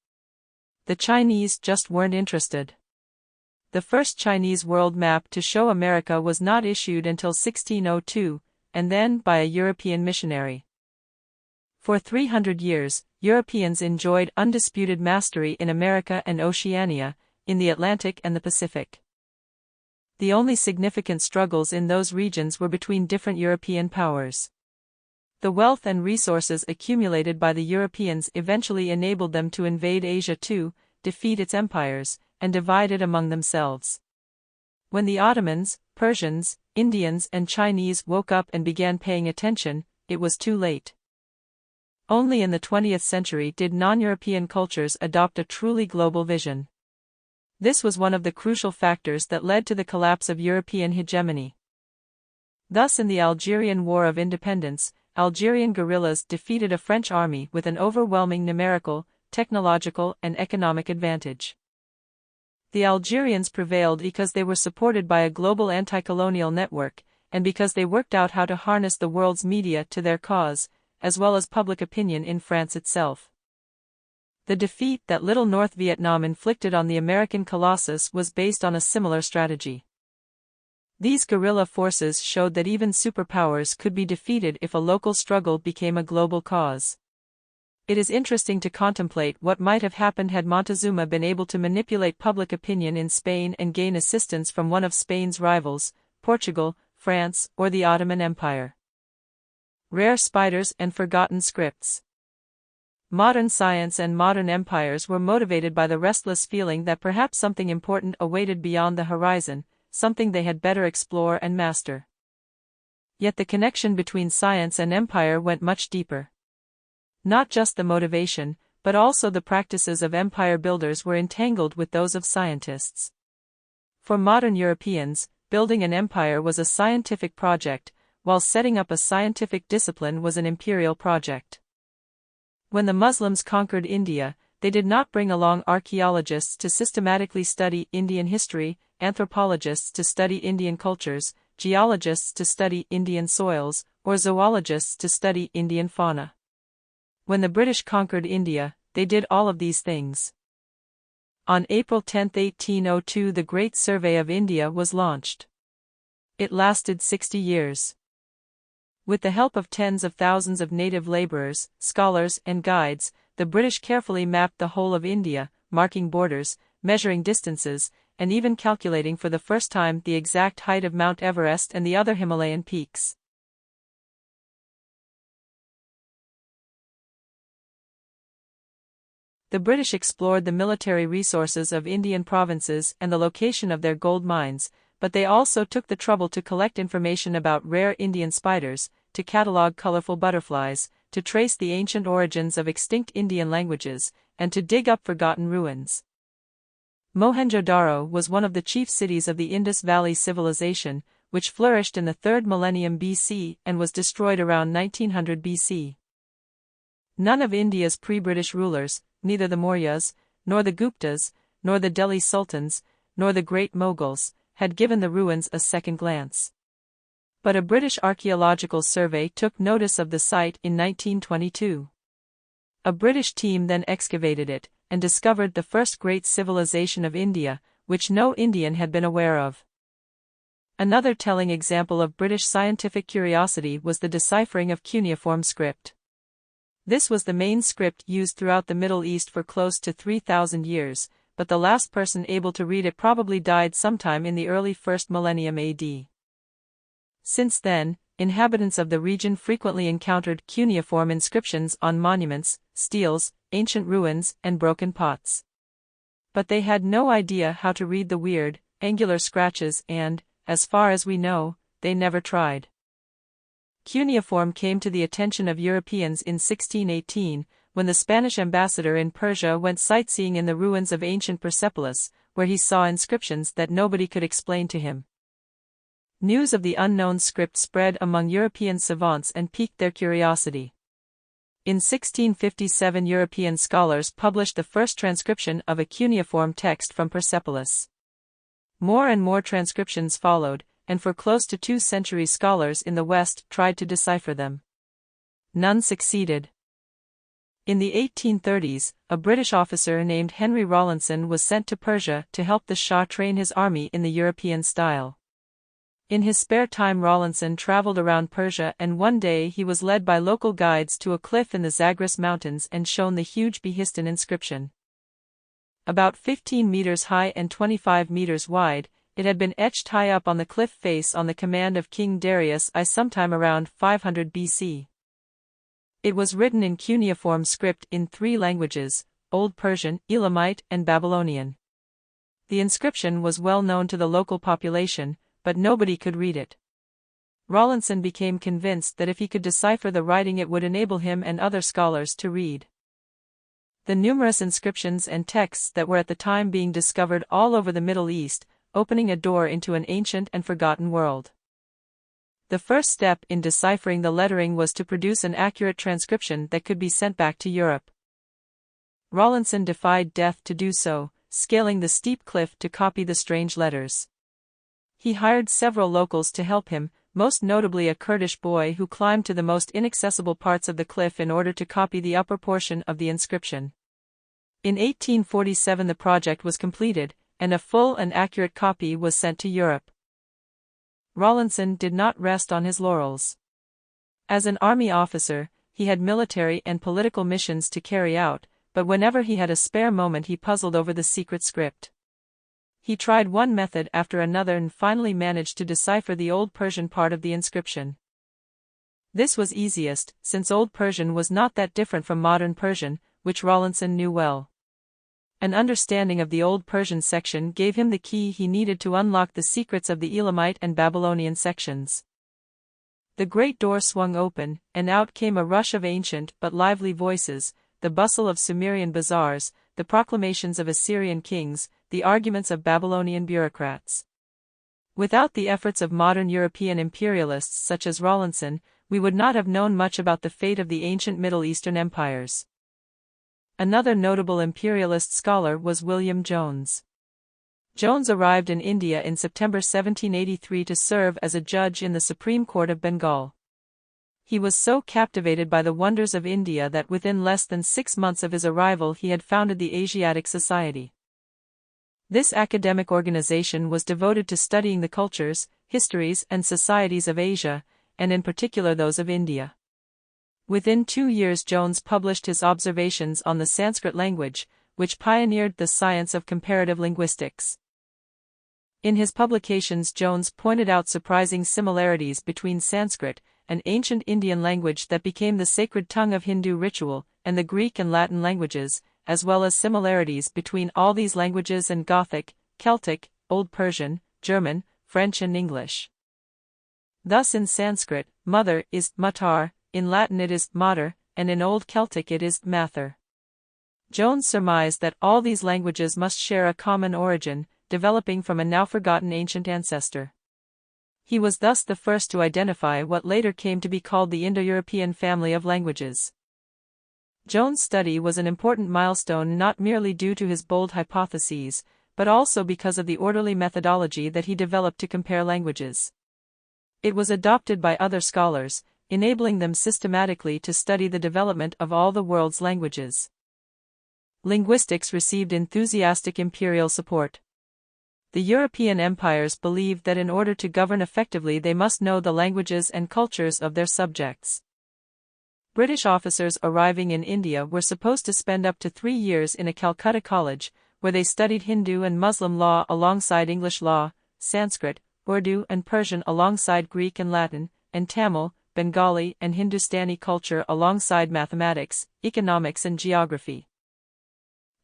The Chinese just weren't interested. The first Chinese world map to show America was not issued until 1602, and then by a European missionary. For 300 years, Europeans enjoyed undisputed mastery in America and Oceania, in the Atlantic and the Pacific. The only significant struggles in those regions were between different European powers. The wealth and resources accumulated by the Europeans eventually enabled them to invade Asia too, defeat its empires, and divide it among themselves. When the Ottomans, Persians, Indians and Chinese woke up and began paying attention, it was too late. Only in the 20th century did non-European cultures adopt a truly global vision. This was one of the crucial factors that led to the collapse of European hegemony. Thus, in the Algerian War of Independence, Algerian guerrillas defeated a French army with an overwhelming numerical, technological, and economic advantage. The Algerians prevailed because they were supported by a global anti-colonial network, and because they worked out how to harness the world's media to their cause, as well as public opinion in France itself. The defeat that Little North Vietnam inflicted on the American Colossus was based on a similar strategy. These guerrilla forces showed that even superpowers could be defeated if a local struggle became a global cause. It is interesting to contemplate what might have happened had Montezuma been able to manipulate public opinion in Spain and gain assistance from one of Spain's rivals, Portugal, France, or the Ottoman Empire. Rare spiders and forgotten scripts. Modern science and modern empires were motivated by the restless feeling that perhaps something important awaited beyond the horizon, something they had better explore and master. Yet the connection between science and empire went much deeper. Not just the motivation, but also the practices of empire builders were entangled with those of scientists. For modern Europeans, building an empire was a scientific project, while setting up a scientific discipline was an imperial project. When the Muslims conquered India, they did not bring along archaeologists to systematically study Indian history, anthropologists to study Indian cultures, geologists to study Indian soils, or zoologists to study Indian fauna. When the British conquered India, they did all of these things. On April 10, 1802, the Great Survey of India was launched. It lasted 60 years. With the help of tens of thousands of native laborers, scholars, and guides, the British carefully mapped the whole of India, marking borders, measuring distances, and even calculating for the first time the exact height of Mount Everest and the other Himalayan peaks. The British explored the military resources of Indian provinces and the location of their gold mines, but they also took the trouble to collect information about rare Indian spiders, to catalogue colorful butterflies, to trace the ancient origins of extinct Indian languages, and to dig up forgotten ruins. Mohenjo-Daro was one of the chief cities of the Indus Valley Civilization, which flourished in the 3rd millennium BC and was destroyed around 1900 BC. None of India's pre-British rulers, neither the Mauryas, nor the Guptas, nor the Delhi Sultans, nor the Great Mughals, had given the ruins a second glance. But a British archaeological survey took notice of the site in 1922. A British team then excavated it, and discovered the first great civilization of India, which no Indian had been aware of. Another telling example of British scientific curiosity was the deciphering of cuneiform script. This was the main script used throughout the Middle East for close to 3,000 years, but the last person able to read it probably died sometime in the early 1st millennium AD. Since then, inhabitants of the region frequently encountered cuneiform inscriptions on monuments, steles, ancient ruins, and broken pots. But they had no idea how to read the weird, angular scratches and, as far as we know, they never tried. Cuneiform came to the attention of Europeans in 1618, when the Spanish ambassador in Persia went sightseeing in the ruins of ancient Persepolis, where he saw inscriptions that nobody could explain to him. News of the unknown script spread among European savants and piqued their curiosity. In 1657, European scholars published the first transcription of a cuneiform text from Persepolis. More and more transcriptions followed, and for close to 2 centuries scholars in the West tried to decipher them. None succeeded. In the 1830s, a British officer named Henry Rawlinson was sent to Persia to help the Shah train his army in the European style. In his spare time, Rawlinson traveled around Persia, and one day he was led by local guides to a cliff in the Zagros Mountains and shown the huge Behistun inscription. About 15 meters high and 25 meters wide, it had been etched high up on the cliff face on the command of King Darius I sometime around 500 BC. It was written in cuneiform script in 3 languages, Old Persian, Elamite, and Babylonian. The inscription was well known to the local population, but nobody could read it. Rawlinson became convinced that if he could decipher the writing it would enable him and other scholars to read the numerous inscriptions and texts that were at the time being discovered all over the Middle East, opening a door into an ancient and forgotten world. The first step in deciphering the lettering was to produce an accurate transcription that could be sent back to Europe. Rawlinson defied death to do so, scaling the steep cliff to copy the strange letters. He hired several locals to help him, most notably a Kurdish boy who climbed to the most inaccessible parts of the cliff in order to copy the upper portion of the inscription. In 1847 the project was completed, and a full and accurate copy was sent to Europe. Rawlinson did not rest on his laurels. As an army officer, he had military and political missions to carry out, but whenever he had a spare moment he puzzled over the secret script. He tried one method after another and finally managed to decipher the Old Persian part of the inscription. This was easiest, since Old Persian was not that different from modern Persian, which Rawlinson knew well. An understanding of the Old Persian section gave him the key he needed to unlock the secrets of the Elamite and Babylonian sections. The great door swung open, and out came a rush of ancient but lively voices, the bustle of Sumerian bazaars, the proclamations of Assyrian kings, the arguments of Babylonian bureaucrats. Without the efforts of modern European imperialists such as Rawlinson, we would not have known much about the fate of the ancient Middle Eastern empires. Another notable imperialist scholar was William Jones. Jones arrived in India in September 1783 to serve as a judge in the Supreme Court of Bengal. He was so captivated by the wonders of India that within less than 6 months of his arrival he had founded the Asiatic Society. This academic organization was devoted to studying the cultures, histories and societies of Asia, and in particular those of India. Within 2 years Jones published his observations on the Sanskrit language, which pioneered the science of comparative linguistics. In his publications Jones pointed out surprising similarities between Sanskrit, an ancient Indian language that became the sacred tongue of Hindu ritual, and the Greek and Latin languages, as well as similarities between all these languages and Gothic, Celtic, Old Persian, German, French and English. Thus in Sanskrit, mother is matar, in Latin it is mater, and in Old Celtic it is mather. Jones surmised that all these languages must share a common origin, developing from a now forgotten ancient ancestor. He was thus the first to identify what later came to be called the Indo-European family of languages. Jones' study was an important milestone not merely due to his bold hypotheses, but also because of the orderly methodology that he developed to compare languages. It was adopted by other scholars, enabling them systematically to study the development of all the world's languages. Linguistics received enthusiastic imperial support. The European empires believed that in order to govern effectively they must know the languages and cultures of their subjects. British officers arriving in India were supposed to spend up to 3 years in a Calcutta college, where they studied Hindu and Muslim law alongside English law, Sanskrit, Urdu and Persian alongside Greek and Latin, and Tamil, Bengali and Hindustani culture alongside mathematics, economics and geography.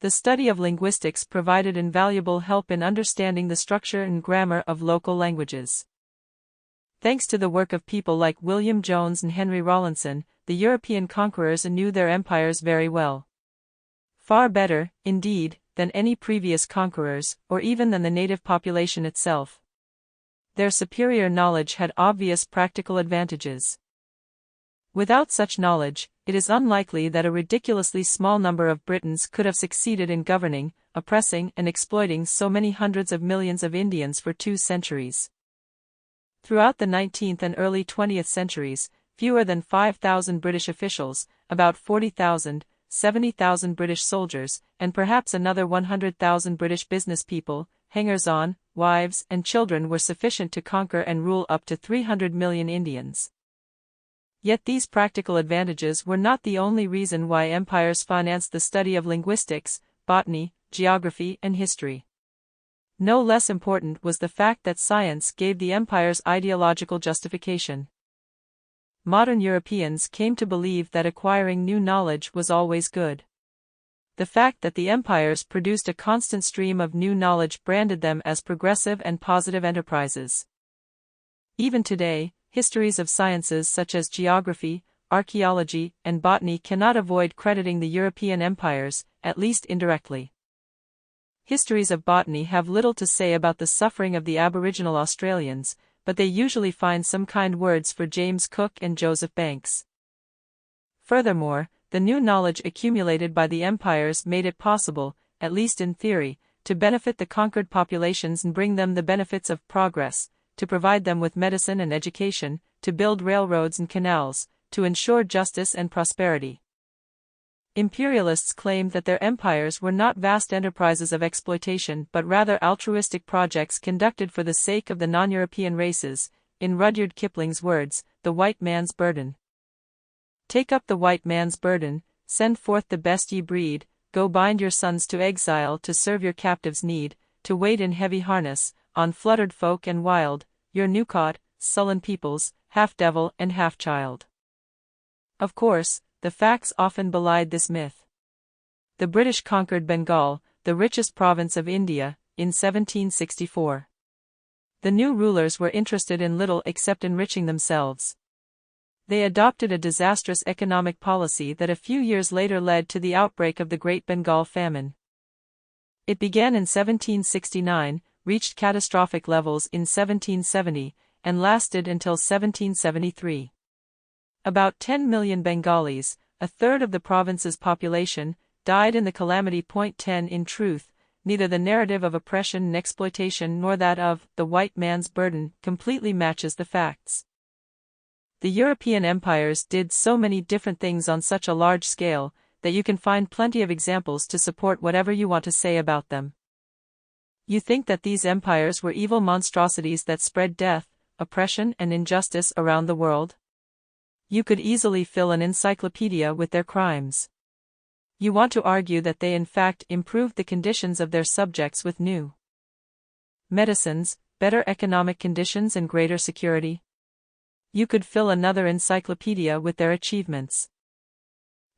The study of linguistics provided invaluable help in understanding the structure and grammar of local languages. Thanks to the work of people like William Jones and Henry Rawlinson, the European conquerors knew their empires very well. Far better, indeed, than any previous conquerors, or even than the native population itself. Their superior knowledge had obvious practical advantages. Without such knowledge, it is unlikely that a ridiculously small number of Britons could have succeeded in governing, oppressing and exploiting so many hundreds of millions of Indians for 2 centuries. Throughout the 19th and early 20th centuries, fewer than 5,000 British officials, about 40,000, 70,000 British soldiers, and perhaps another 100,000 British business people, hangers-on, wives and children were sufficient to conquer and rule up to 300 million Indians. Yet these practical advantages were not the only reason why empires financed the study of linguistics, botany, geography and history. No less important was the fact that science gave the empires ideological justification. Modern Europeans came to believe that acquiring new knowledge was always good. The fact that the empires produced a constant stream of new knowledge branded them as progressive and positive enterprises. Even today, histories of sciences such as geography, archaeology, and botany cannot avoid crediting the European empires, at least indirectly. Histories of botany have little to say about the suffering of the Aboriginal Australians, but they usually find some kind words for James Cook and Joseph Banks. Furthermore, the new knowledge accumulated by the empires made it possible, at least in theory, to benefit the conquered populations and bring them the benefits of progress, to provide them with medicine and education, to build railroads and canals, to ensure justice and prosperity. Imperialists claimed that their empires were not vast enterprises of exploitation but rather altruistic projects conducted for the sake of the non-European races, in Rudyard Kipling's words, the white man's burden. Take up the white man's burden, send forth the best ye breed, go bind your sons to exile to serve your captives' need, to wait in heavy harness, on fluttered folk and wild, your new-caught, sullen peoples, half devil and half child. Of course, the facts often belied this myth. The British conquered Bengal, the richest province of India, in 1764. The new rulers were interested in little except enriching themselves. They adopted a disastrous economic policy that a few years later led to the outbreak of the Great Bengal Famine. It began in 1769, reached catastrophic levels in 1770, and lasted until 1773. About 10 million Bengalis, a third of the province's population, died in the calamity. 10 In truth, neither the narrative of oppression and exploitation nor that of the white man's burden completely matches the facts. The European empires did so many different things on such a large scale that you can find plenty of examples to support whatever you want to say about them. You think that these empires were evil monstrosities that spread death, oppression, and injustice around the world? You could easily fill an encyclopedia with their crimes. You want to argue that they in fact improved the conditions of their subjects with new medicines, better economic conditions and greater security. You could fill another encyclopedia with their achievements.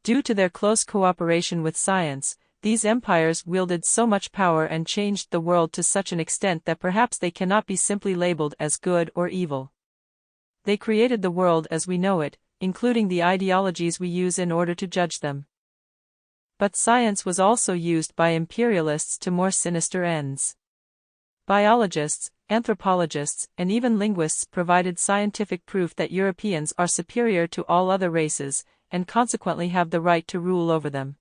Due to their close cooperation with science, these empires wielded so much power and changed the world to such an extent that perhaps they cannot be simply labeled as good or evil. They created the world as we know it, including the ideologies we use in order to judge them. But science was also used by imperialists to more sinister ends. Biologists, anthropologists, and even linguists provided scientific proof that Europeans are superior to all other races, and consequently have the right to rule over them.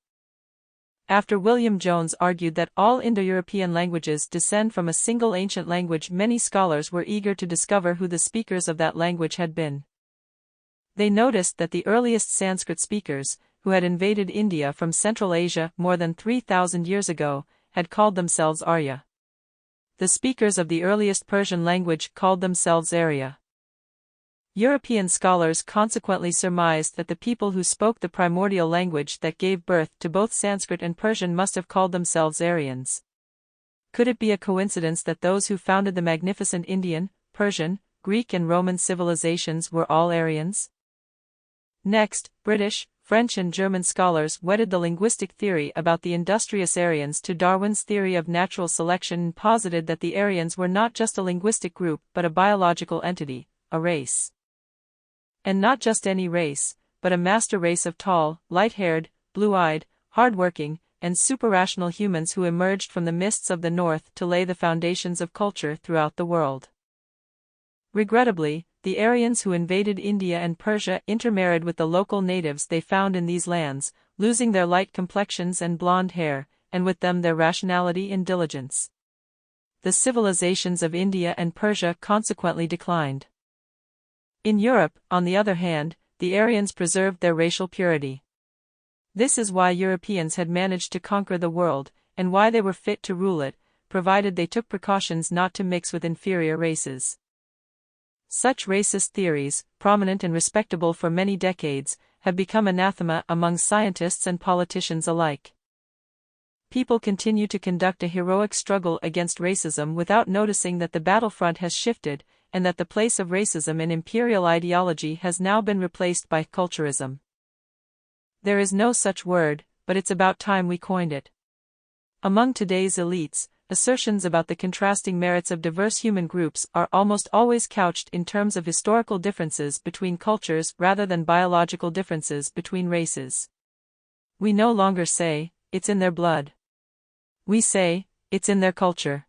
After William Jones argued that all Indo-European languages descend from a single ancient language, many scholars were eager to discover who the speakers of that language had been. They noticed that the earliest Sanskrit speakers, who had invaded India from Central Asia more than 3,000 years ago, had called themselves Arya. The speakers of the earliest Persian language called themselves Arya. European scholars consequently surmised that the people who spoke the primordial language that gave birth to both Sanskrit and Persian must have called themselves Aryans. Could it be a coincidence that those who founded the magnificent Indian, Persian, Greek and Roman civilizations were all Aryans? Next, British, French and German scholars wedded the linguistic theory about the industrious Aryans to Darwin's theory of natural selection and posited that the Aryans were not just a linguistic group but a biological entity, a race. And not just any race, but a master race of tall, light-haired, blue-eyed, hard-working, and super-rational humans who emerged from the mists of the north to lay the foundations of culture throughout the world. Regrettably, the Aryans who invaded India and Persia intermarried with the local natives they found in these lands, losing their light complexions and blonde hair, and with them their rationality and diligence. The civilizations of India and Persia consequently declined. In Europe, on the other hand, the Aryans preserved their racial purity. This is why Europeans had managed to conquer the world, and why they were fit to rule it, provided they took precautions not to mix with inferior races. Such racist theories, prominent and respectable for many decades, have become anathema among scientists and politicians alike. People continue to conduct a heroic struggle against racism without noticing that the battlefront has shifted, and that the place of racism in imperial ideology has now been replaced by culturism. There is no such word, but it's about time we coined it. Among today's elites, assertions about the contrasting merits of diverse human groups are almost always couched in terms of historical differences between cultures rather than biological differences between races. We no longer say, it's in their blood. We say, it's in their culture.